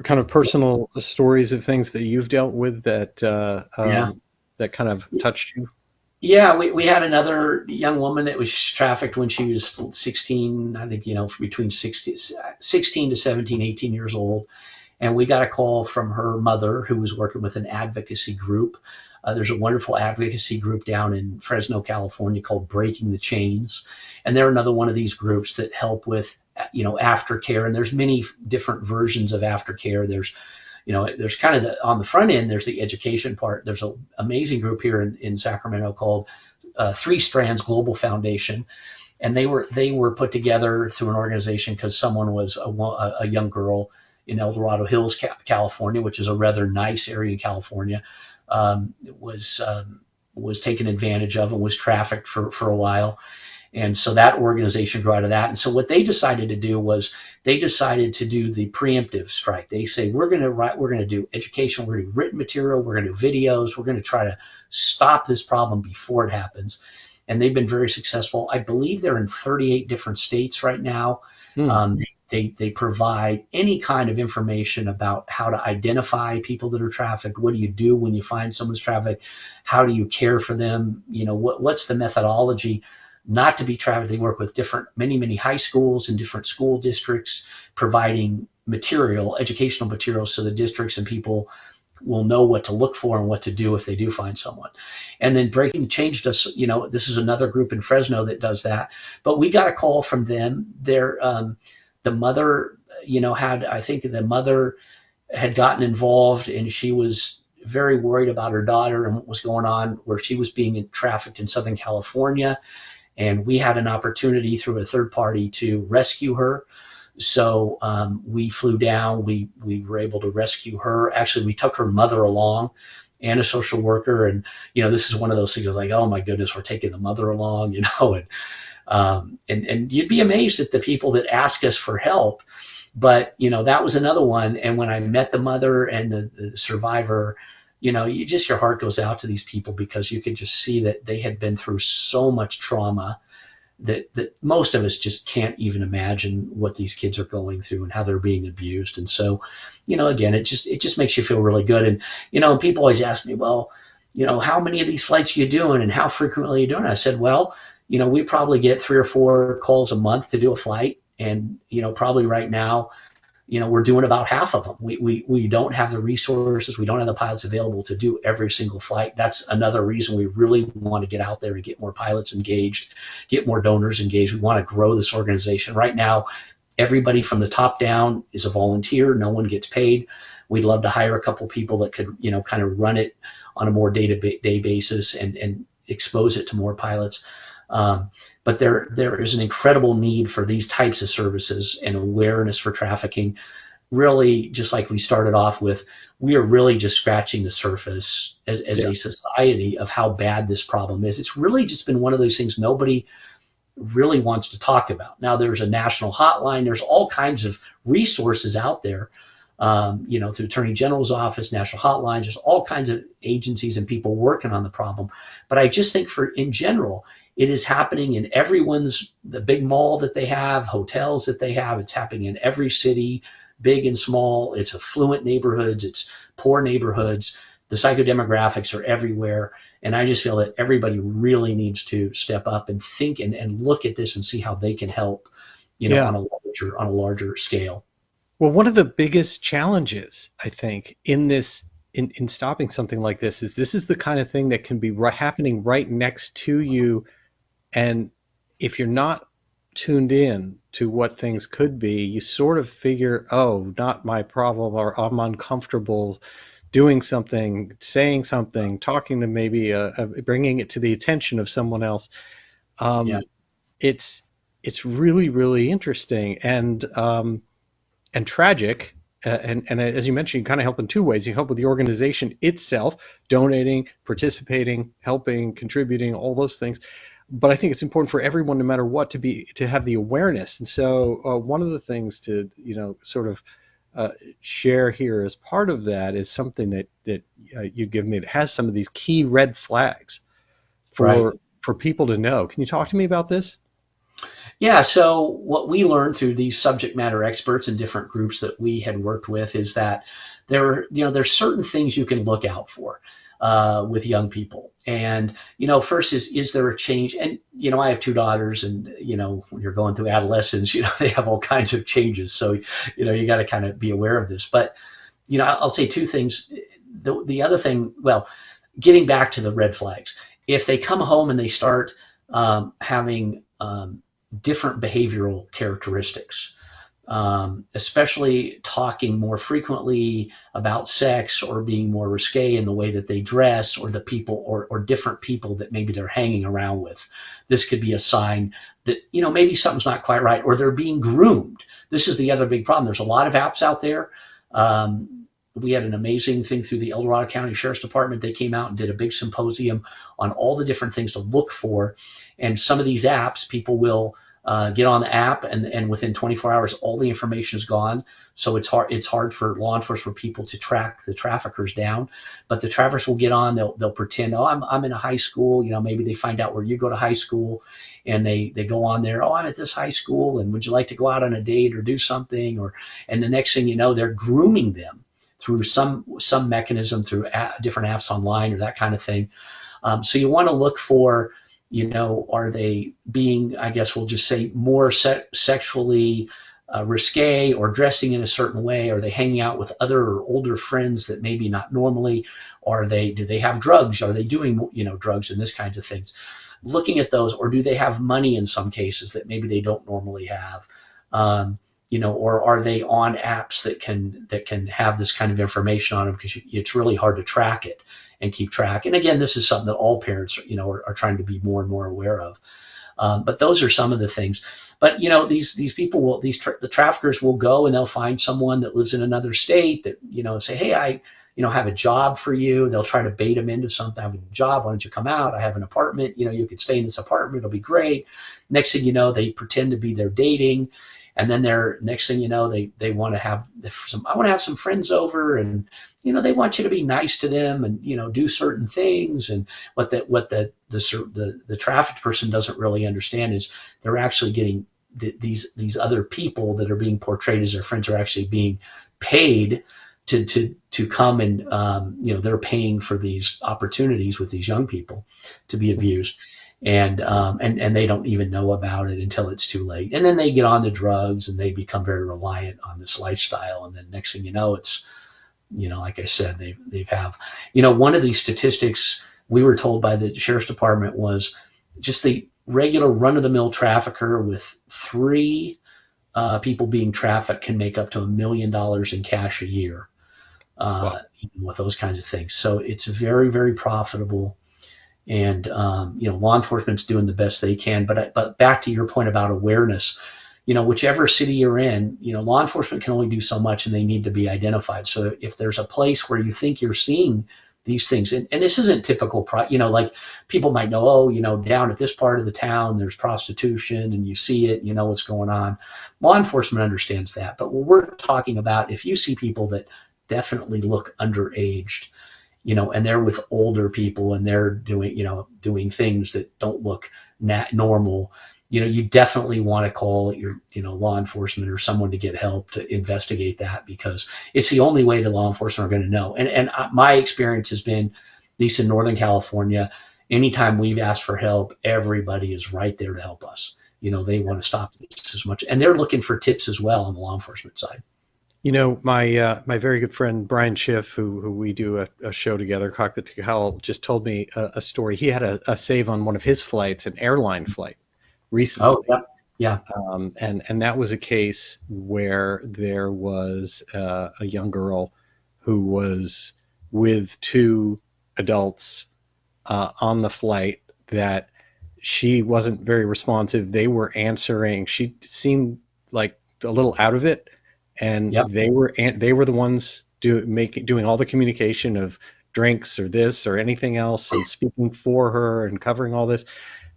A: kind of personal stories of things that you've dealt with that that kind of touched you?
B: Yeah, we had another young woman that was trafficked when she was 16, I think, between 16 to 17, 18 years old. And we got a call from her mother who was working with an advocacy group. There's a wonderful advocacy group down in Fresno, California called Breaking the Chains. And they're another one of these groups that help with, aftercare. And there's many different versions of aftercare. There's kind of on the front end, there's the education part. There's an amazing group here in Sacramento called Three Strands Global Foundation. And they were put together through an organization because someone was a young girl in El Dorado Hills, California, which is a rather nice area in California, was taken advantage of and was trafficked for a while. And so that organization grew out of that. And so what they decided to do was they decided to do the preemptive strike. They say, we're going to do education, we're going to do written material, we're going to do videos, we're going to try to stop this problem before it happens. And they've been very successful. I believe they're in 38 different states right now. They provide any kind of information about how to identify people that are trafficked. What do you do when you find someone's trafficked? How do you care for them? What's the methodology not to be trafficked? They work with many high schools and different school districts, providing educational material, so the districts and people will know what to look for and what to do if they do find someone. And then Breaking changed us. This is another group in Fresno that does that. But we got a call from them. The mother, I think the mother had gotten involved, and she was very worried about her daughter and what was going on, where she was being trafficked in Southern California. And we had an opportunity through a third party to rescue her. So we flew down, we were able to rescue her. Actually, we took her mother along and a social worker. And, this is one of those things like, oh my goodness, we're taking the mother along, and you'd be amazed at the people that ask us for help. But, that was another one. And when I met the mother and the survivor, your heart goes out to these people, because you could just see that they had been through so much trauma that most of us just can't even imagine what these kids are going through and how they're being abused. And so, again, it just makes you feel really good. And, people always ask me, well, how many of these flights are you doing and how frequently are you doing it? I said, well, we probably get 3 or 4 calls a month to do a flight. And, probably right now, we're doing about half of them. We don't have the resources. We don't have the pilots available to do every single flight. That's another reason we really want to get out there and get more pilots engaged, get more donors engaged. We want to grow this organization. Right now, everybody from the top down is a volunteer. No one gets paid. We'd love to hire a couple people that could, kind of run it on a more day-to-day basis and expose it to more pilots. But there is an incredible need for these types of services and awareness for trafficking really, just like we started off with, we are really just scratching the surface as
A: Yeah.
B: a society of how bad this problem is. It's really just been one of those things nobody really wants to talk about. Now there's a national hotline. There's all kinds of resources out there, through Attorney General's office, national hotlines. There's all kinds of agencies and people working on the problem. But I just think in general, it is happening in the big mall that they have, hotels that they have. It's happening in every city, big and small. It's affluent neighborhoods. It's poor neighborhoods. The psychodemographics are everywhere. And I just feel that everybody really needs to step up and think and look at this and see how they can help,
A: Yeah.
B: on a larger scale.
A: Well, one of the biggest challenges, I think, in this in stopping something like this is the kind of thing that can be happening right next to you, and if you're not tuned in to what things could be, you sort of figure, oh, not my problem, or I'm uncomfortable doing something, saying something, talking to maybe bringing it to the attention of someone else.
B: Yeah.
A: Um, it's it's really really interesting and tragic. And as you mentioned, you kind of help in two ways. You help with the organization itself, donating, participating, helping, contributing, all those things. But I think it's important for everyone, no matter what, to have the awareness. And so one of the things to sort of share here as part of that is something that you give me that has some of these key red flags
B: Right.
A: for people to know. Can you talk to me about this?
B: Yeah, so what we learned through these subject matter experts in different groups that we had worked with is that there's certain things you can look out for with young people. And first is there a change? And I have two daughters, and when you're going through adolescence, they have all kinds of changes. So you got to kind of be aware of this. But I'll say two things. The other thing, well, getting back to the red flags, if they come home and they start having different behavioral characteristics, especially talking more frequently about sex or being more risque in the way that they dress, or the people or different people that maybe they're hanging around with. This could be a sign that maybe something's not quite right, or they're being groomed. This is the other big problem. There's a lot of apps out there. We had an amazing thing through the El Dorado County Sheriff's Department. They came out and did a big symposium on all the different things to look for. And some of these apps, people will get on the app, and within 24 hours, all the information is gone. So it's hard for law enforcement people to track the traffickers down. But the traffickers will get on. They'll pretend, oh, I'm in a high school. Maybe they find out where you go to high school, and they go on there. Oh, I'm at this high school, and would you like to go out on a date or do something? And the next thing you know, they're grooming them through some mechanism, through different apps online or that kind of thing. So you want to look for, are they being, I guess we'll just say, more sexually risque, or dressing in a certain way? Are they hanging out with other or older friends that maybe not normally? Do they have drugs? Are they doing drugs and this kinds of things? Looking at those, or do they have money in some cases that maybe they don't normally have? Or are they on apps that can have this kind of information on them, because it's really hard to track it and keep track. And again, this is something that all parents are trying to be more and more aware of. But those are some of the things. But these people will, the traffickers will go and they'll find someone that lives in another state that say, hey, I have a job for you. They'll try to bait them into something. I have a job. Why don't you come out? I have an apartment. You could stay in this apartment. It'll be great. Next thing you know, they pretend to be their dating. And then next thing you know, they want to have I want to have some friends over, and they want you to be nice to them and do certain things. And what the trafficked person doesn't really understand is they're actually getting these other people that are being portrayed as their friends are actually being paid to come, and they're paying for these opportunities with these young people to be abused. And they don't even know about it until it's too late. And then they get on the drugs and they become very reliant on this lifestyle. And then next thing you know, it's, like I said, they've have, one of these statistics we were told by the sheriff's department was just the regular run of the mill trafficker with three people being trafficked can make up to $1 million in cash a year
A: Wow.
B: with those kinds of things. So it's very, very profitable. And law enforcement's doing the best they can. But back to your point about awareness, whichever city you're in, law enforcement can only do so much and they need to be identified. So if there's a place where you think you're seeing these things, and this isn't typical, like people might know, oh, down at this part of the town, there's prostitution and you see it, you know what's going on. Law enforcement understands that. But what we're talking about, if you see people that definitely look underaged, and they're with older people and they're doing things that don't look normal, you definitely want to call your, law enforcement or someone to get help to investigate that, because it's the only way the law enforcement are going to know. And my experience has been, at least in Northern California, anytime we've asked for help, everybody is right there to help us. They want to stop this as much, and they're looking for tips as well on the law enforcement side.
A: My very good friend Brian Schiff, who we do a show together, Cockpit to Hell, just told me a story. He had a save on one of his flights, an airline flight, recently.
B: Oh, yeah. Yeah.
A: And that was a case where there was a young girl who was with two adults on the flight, that she wasn't very responsive. They were answering. She seemed like a little out of it, and
B: Yep.
A: they were the ones doing all the communication of drinks or this or anything else, and speaking for her and covering all this.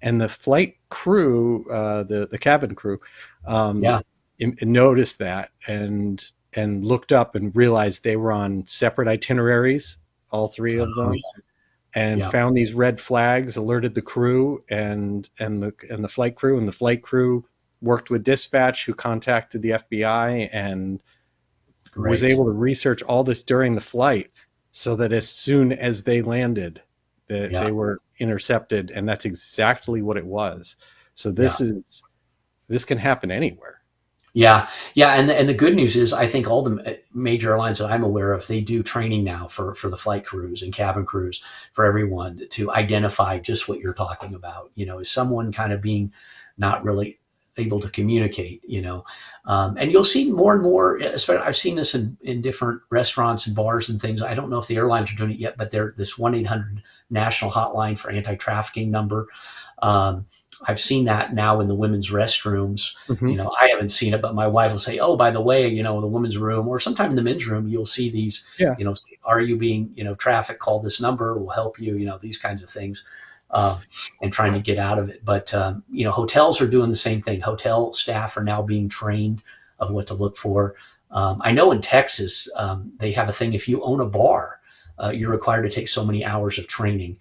A: And the flight crew, the cabin crew,
B: Yeah.
A: noticed that and looked up and realized they were on separate itineraries, all three of
B: Oh,
A: them,
B: yeah.
A: and
B: Yeah.
A: found these red flags, alerted the crew and the flight crew, and the flight crew worked with dispatch, who contacted the FBI and was
B: Great.
A: able to research all this during the flight, so that as soon as they landed, that
B: Yeah.
A: they were intercepted, and that's exactly what it was. So
B: Yeah.
A: this can happen anywhere.
B: Yeah, yeah, and the good news is, I think all the major airlines that I'm aware of, they do training now for the flight crews and cabin crews, for everyone to identify just what you're talking about. Is someone kind of being not really able to communicate? And you'll see more and more. Especially, I've seen this in different restaurants and bars and things. I don't know if the airlines are doing it yet, but they're this 1-800 national hotline for anti-trafficking number. Um, I've seen that now in the women's restrooms.
A: Hmm.
B: I haven't seen it, but my wife will say, "Oh, by the way, the women's room, or sometime in the men's room, you'll see these.
A: Yeah.
B: Say, are you being, trafficked? Call this number. We'll help you. These kinds of things, uh, and trying to get out of it. But hotels are doing the same thing. Hotel staff are now being trained of what to look for. I know in Texas, they have a thing. If you own a bar, you're required to take so many hours of training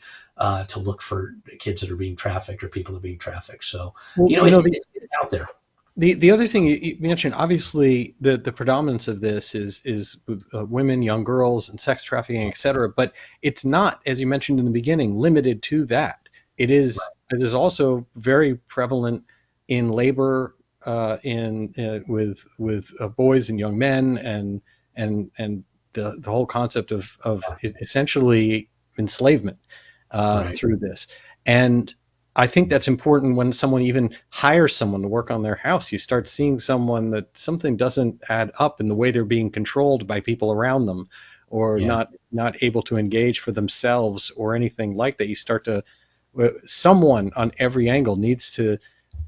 B: to look for kids that are being trafficked or people that are being trafficked. So,
A: Well,
B: it's out there.
A: the other thing you mentioned, obviously, the predominance of this is with women, young girls, and sex trafficking, et cetera. But it's not, as you mentioned in the beginning, limited to that. It is also very prevalent in labor, in with boys and young men, and the whole concept of essentially enslavement
B: Right.
A: through this. And I think that's important when someone even hires someone to work on their house. You start seeing someone that something doesn't add up in the way they're being controlled by people around them, or
B: Yeah.
A: not able to engage for themselves or anything like that. You start to someone on every angle needs to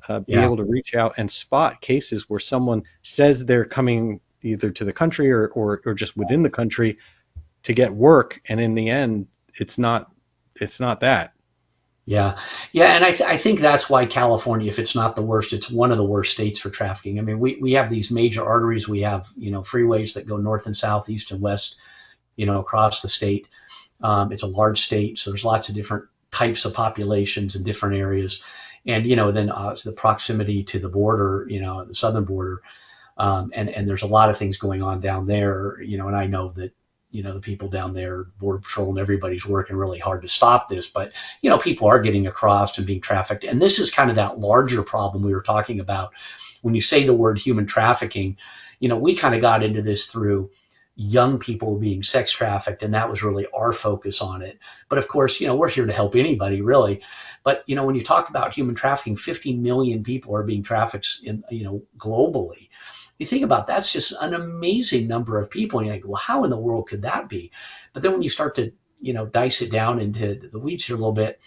A: be
B: Yeah.
A: able to reach out and spot cases where someone says they're coming either to the country or just within the country to get work, and in the end, it's not that.
B: Yeah. Yeah. And I think that's why California, if it's not the worst, it's one of the worst states for trafficking. I mean, we have these major arteries. We have, freeways that go north and south, east and west, across the state. It's a large state, so there's lots of different types of populations in different areas. And, then it's the proximity to the border, the southern border. And there's a lot of things going on down there, and I know that, the people down there, Border Patrol and everybody's working really hard to stop this, but, people are getting across and being trafficked. And this is kind of that larger problem we were talking about. When you say the word human trafficking, we kind of got into this through young people being sex trafficked, and that was really our focus on it. But of course, we're here to help anybody, really. But when you talk about human trafficking, 50 million people are being trafficked in, globally. You think about that's just an amazing number of people, and you're like, well, how in the world could that be? But then when you start to, dice it down into the weeds here a little bit,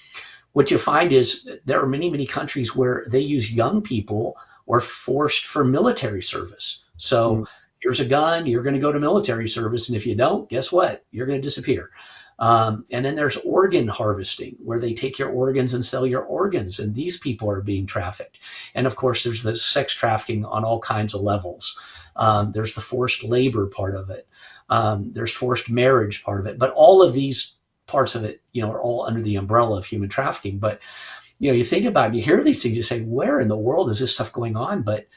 B: what you find is there are many, many countries where they use young people or forced for military service.
A: Mm.
B: So here's a gun, you're going to go to military service, and if you don't, guess what? You're going to disappear. And then there's organ harvesting, where they take your organs and sell your organs, and these people are being trafficked. And of course, there's the sex trafficking on all kinds of levels. There's the forced labor part of it. There's forced marriage part of it. But all of these parts of it, are all under the umbrella of human trafficking. But you think about it, you hear these things, you say, where in the world is this stuff going on? But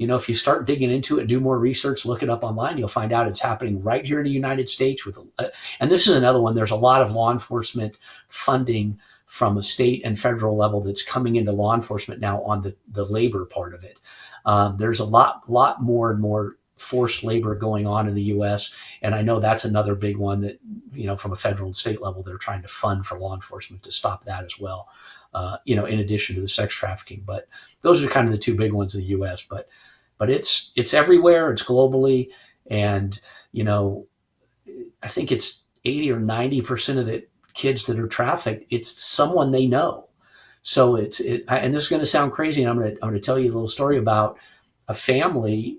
B: if you start digging into it, do more research, look it up online, you'll find out it's happening right here in the United States. And this is another one. There's a lot of law enforcement funding from a state and federal level that's coming into law enforcement now on the labor part of it. There's a lot more and more forced labor going on in the U.S. And I know that's another big one that, from a federal and state level, they're trying to fund for law enforcement to stop that as well. In addition to the sex trafficking. But those are kind of the two big ones in the U.S. But it's everywhere. It's globally, and I think it's 80 or 90% of the kids that are trafficked, it's someone they know. So and this is going to sound crazy, and I'm going to tell you a little story about a family.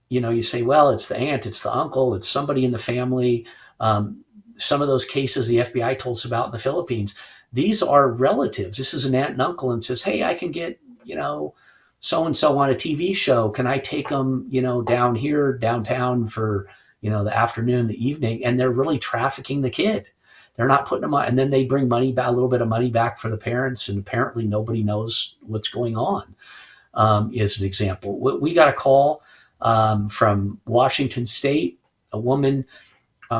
B: You say, well, it's the aunt, it's the uncle, it's somebody in the family. Some of those cases the FBI told us about in the Philippines, these are relatives. This is an aunt and uncle, and says, hey, I can get, so-and-so on a TV show. Can I take them, down here, downtown for, the afternoon, the evening? And they're really trafficking the kid. They're not putting them on. And then they bring money back, a little bit of money back for the parents. And apparently nobody knows what's going on, is an example. We got a call from Washington State, a woman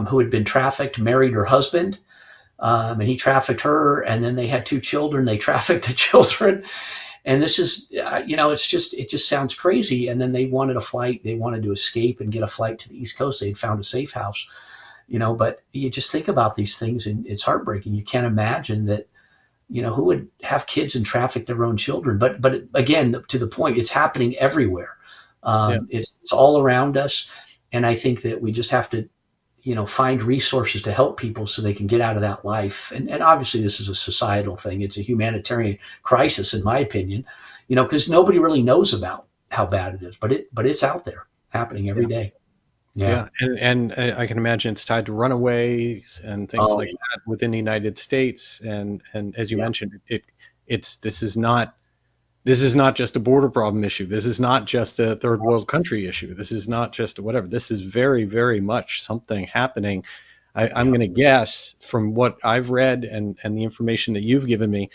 B: who had been trafficked, married her husband. And he trafficked her, and then they had two children. They trafficked the children, and this is, it just sounds crazy. And then they wanted a flight. They wanted to escape and get a flight to the East Coast. They'd found a safe house, But you just think about these things, and it's heartbreaking. You can't imagine that, who would have kids and traffic their own children. But again, to the point, it's happening everywhere. It's all around us, and I think that we just have to find resources to help people so they can get out of that life. And obviously this is a societal thing. It's a humanitarian crisis, in my opinion, because nobody really knows about how bad it is, but it's out there happening every day.
A: Yeah. And I can imagine it's tied to runaways and things like that within the United States. And as you mentioned, this is not just a border problem issue. This is not just a third world country issue. This is not just whatever. This is very, very much something happening. I'm going to guess from what I've read and the information that you've given me,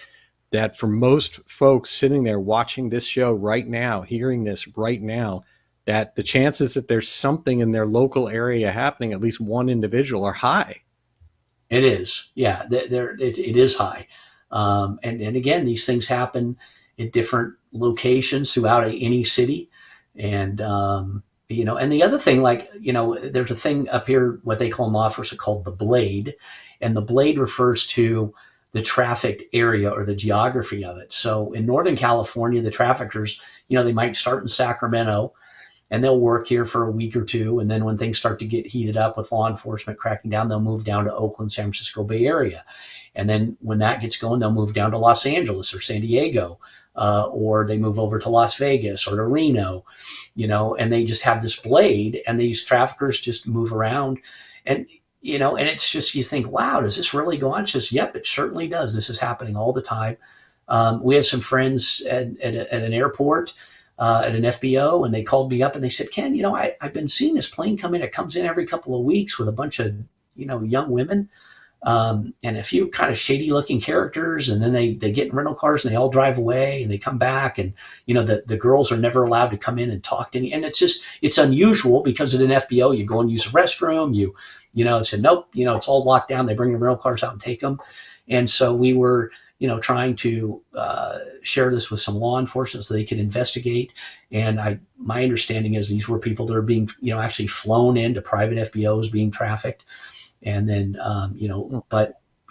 A: that for most folks sitting there watching this show right now, hearing this right now, that the chances that there's something in their local area happening, at least one individual, are high.
B: It is. Yeah, it is high. And again, these things happen in different locations throughout any city. And, and the other thing, there's a thing up here, what they call in law enforcement called the blade. And the blade refers to the trafficked area or the geography of it. So in Northern California, the traffickers, they might start in Sacramento, and they'll work here for a week or two. And then when things start to get heated up with law enforcement cracking down, they'll move down to Oakland, San Francisco Bay Area. And then when that gets going, they'll move down to Los Angeles or San Diego, or they move over to Las Vegas or to Reno, and they just have this blade, and these traffickers just move around. And, and it's just, you think, wow, does this really go on? It's just, yep, it certainly does. This is happening all the time. We had some friends at an airport, at an FBO, and they called me up and they said, Ken, I've been seeing this plane come in. It comes in every couple of weeks with a bunch of, young women, and a few kind of shady looking characters. And then they get in rental cars and they all drive away, and they come back, and, the girls are never allowed to come in and talk to any, and it's unusual because at an FBO, you go and use the restroom, said, nope, it's all locked down. They bring the rental cars out and take them. And so we were, trying to share this with some law enforcement so they could investigate. And my understanding is these were people that are being, actually flown into private FBOs being trafficked. And then,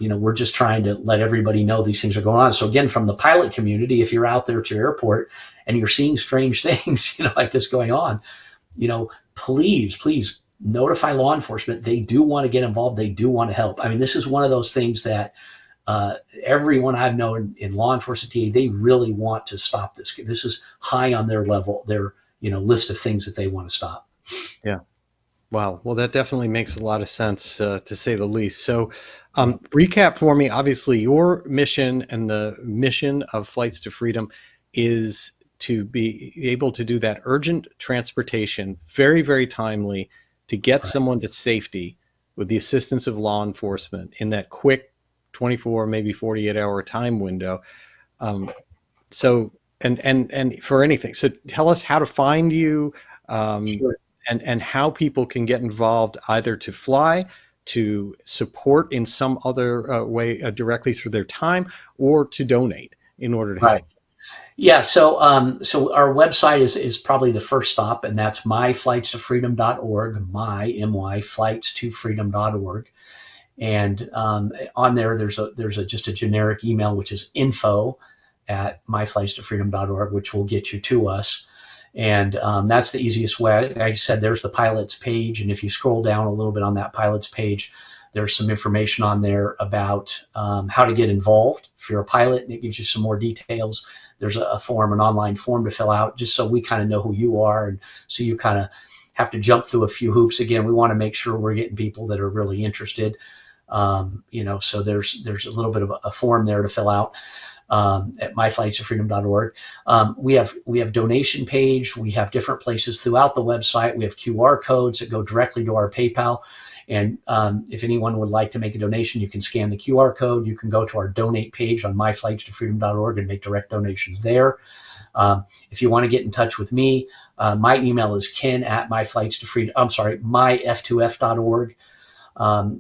B: we're just trying to let everybody know these things are going on. So again, from the pilot community, if you're out there at your airport and you're seeing strange things, like this going on, please notify law enforcement. They do want to get involved. They do want to help. I mean, this is one of those things that everyone I've known in law enforcement TA, they really want to stop this. This is high on their level, their list of things that they want to stop.
A: Yeah. Wow. Well, that definitely makes a lot of sense, to say the least. So,
B: Yeah.
A: recap for me. Obviously, your mission and the mission of Flights to Freedom is to be able to do that urgent transportation, very, very timely, to get
B: Right.
A: someone to safety with the assistance of law enforcement in that quick 24, maybe 48-hour time window. Um, so, and for anything. So, tell us how to find you. Um,
B: Sure.
A: and how people can get involved either to fly, to support in some other way, directly through their time, or to donate in order to
B: Right.
A: help.
B: Yeah. So our website is probably the first stop, and that's myflightstofreedom.org. My flights to freedom.org. And on there, there's just a generic email, which is info@myflightstofreedom.org, which will get you to us. And that's the easiest way. Like I said, there's the pilot's page, and if you scroll down a little bit on that pilot's page, there's some information on there about how to get involved if you're a pilot, and it gives you some more details. There's a form, an online form to fill out, just so we kind of know who you are, and so you kind of have to jump through a few hoops. Again, we want to make sure we're getting people that are really interested. So there's a little bit of a form there to fill out at myflightstofreedom.org. We have donation page. We have different places throughout the website. We have QR codes that go directly to our PayPal. And if anyone would like to make a donation, you can scan the QR code. You can go to our donate page on myflightstofreedom.org and make direct donations there. If you want to get in touch with me, my email is ken@myflightstofreedom. I'm sorry, myf2f.org.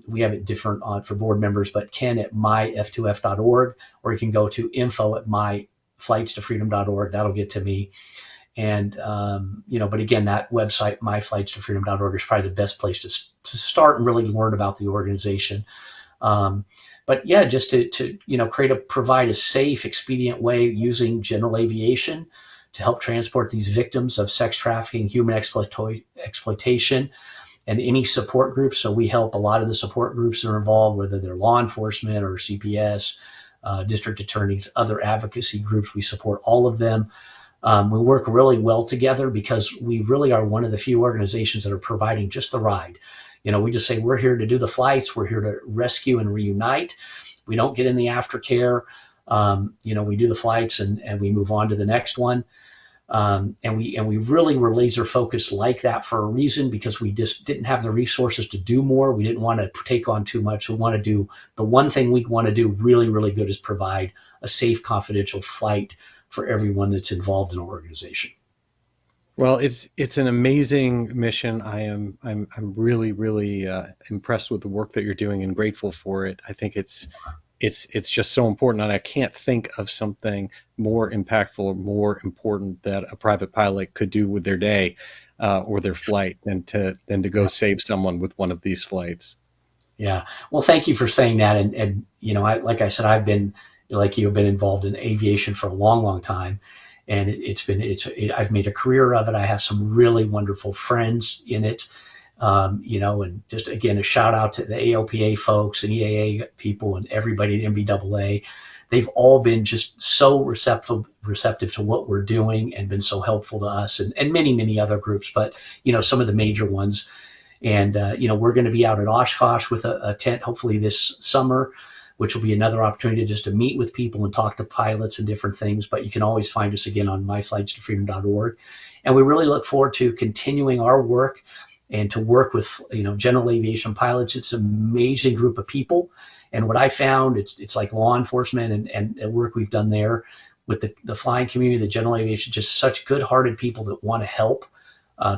B: We have it different for board members, but ken@myf2f.org, or you can go to info@myflightstofreedom.org. That'll get to me. And, but again, that website, myflightstofreedom.org, is probably the best place to start and really learn about the organization. But yeah, just to provide a safe, expedient way using general aviation to help transport these victims of sex trafficking, human exploitation, and any support groups. So we help a lot of the support groups that are involved, whether they're law enforcement or CPS, district attorneys, other advocacy groups. We support all of them. We work really well together because we really are one of the few organizations that are providing just the ride. We just say we're here to do the flights. We're here to rescue and reunite. We don't get in the aftercare. We do the flights and we move on to the next one. And we really were laser focused like that for a reason, because we just didn't have the resources to do more. We didn't want to take on too much. We want to do the one thing we want to do really, really good is provide a safe, confidential flight for everyone that's involved in our organization.
A: Well, it's an amazing mission. I'm really, really impressed with the work that you're doing and grateful for it. I think it's just so important, and I can't think of something more impactful or more important that a private pilot could do with their day, or their flight, than to go save someone with one of these flights.
B: Yeah. Well, thank you for saying that. And like I said, I've been like you've been involved in aviation for a long, long time, and I've made a career of it. I have some really wonderful friends in it. And just again, a shout out to the AOPA folks and EAA people and everybody at MBAA. They've all been just so receptive to what we're doing and been so helpful to us, and many, many other groups, but some of the major ones. And we're going to be out at Oshkosh with a tent hopefully this summer, which will be another opportunity just to meet with people and talk to pilots and different things. But you can always find us again on myflightstofreedom.org. And we really look forward to continuing our work and to work with general aviation pilots. It's an amazing group of people. And what I found, it's like law enforcement and the work we've done there with the flying community, the general aviation, just such good-hearted people that want to help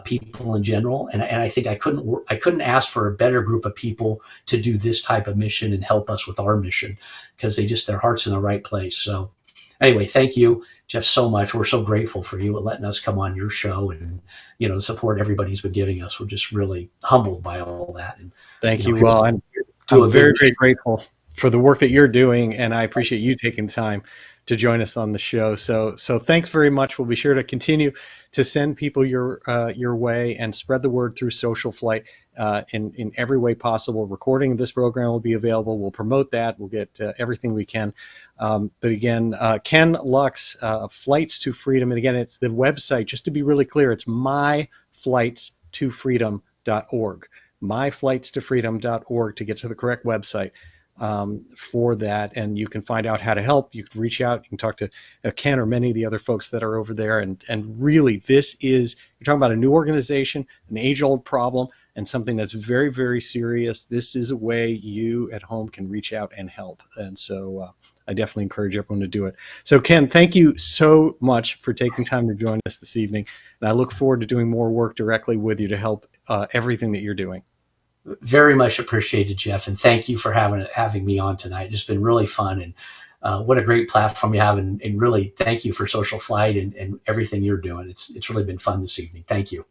B: people in general. And I think I couldn't ask for a better group of people to do this type of mission and help us with our mission, because their heart's in the right place. So anyway, thank you, Jeff, so much. We're so grateful for you and letting us come on your show, and the support everybody's been giving us. We're just really humbled by all that. And
A: Thank you.
B: here
A: Well,
B: to do
A: I'm
B: a good
A: very, very
B: mission.
A: grateful for the work that you're doing, and I appreciate you taking time to join us on the show. So thanks very much. We'll be sure to continue to send people your way and spread the word through SocialFlight in every way possible. Recording of this program will be available. We'll promote that. We'll get everything we can. But again, Ken Lux, Flights to Freedom. And again, it's the website, just to be really clear, it's myflightstofreedom.org. myflightstofreedom.org to get to the correct website for that. And you can find out how to help. You can reach out. You can talk to Ken or many of the other folks that are over there. And really, this is, you're talking about a new organization, an age-old problem, and something that's very, very serious. This is a way you at home can reach out and help. And so I definitely encourage everyone to do it. So Ken, thank you so much for taking time to join us this evening. And I look forward to doing more work directly with you to help everything that you're doing.
B: Very much appreciated, Jeff, and thank you for having me on tonight. It's been really fun, and what a great platform you have, and really thank you for SocialFlight and everything you're doing. It's really been fun this evening. Thank you.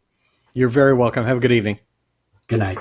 A: You're very welcome. Have a good evening.
B: Good night.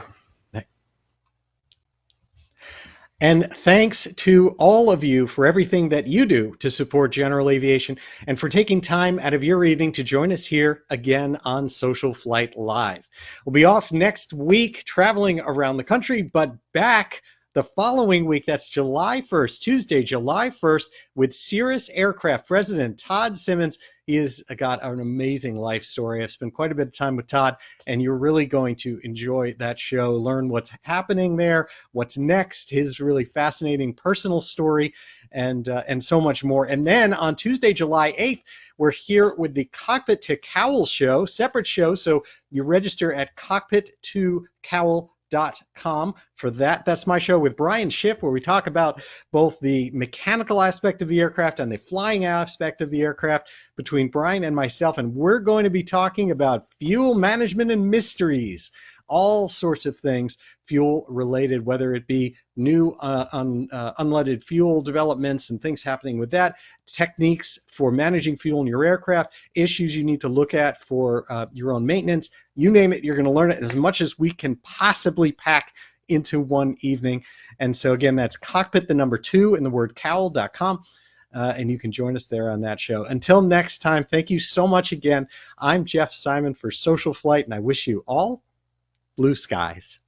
A: And thanks to all of you for everything that you do to support General Aviation and for taking time out of your evening to join us here again on SocialFlight Live. We'll be off next week traveling around the country, but back the following week. That's July 1st, Tuesday, July 1st, with Cirrus Aircraft President Todd Simmons. He has got an amazing life story. I've spent quite a bit of time with Todd, and you're really going to enjoy that show, learn what's happening there, what's next, his really fascinating personal story, and so much more. And then on Tuesday, July 8th, we're here with the Cockpit to Cowl show, separate show. So you register at cockpit2cowl.com for that. That's my show with Brian Schiff, where we talk about both the mechanical aspect of the aircraft and the flying aspect of the aircraft between Brian and myself. And we're going to be talking about fuel management and mysteries, all sorts of things fuel related, whether it be new unleaded fuel developments and things happening with that, techniques for managing fuel in your aircraft, issues you need to look at for your own maintenance. You name it, you're going to learn it as much as we can possibly pack into one evening. And so again, that's cockpit, the number 2, and the word cowl.com. And you can join us there on that show. Until next time, thank you so much again. I'm Jeff Simon for SocialFlight, and I wish you all blue skies.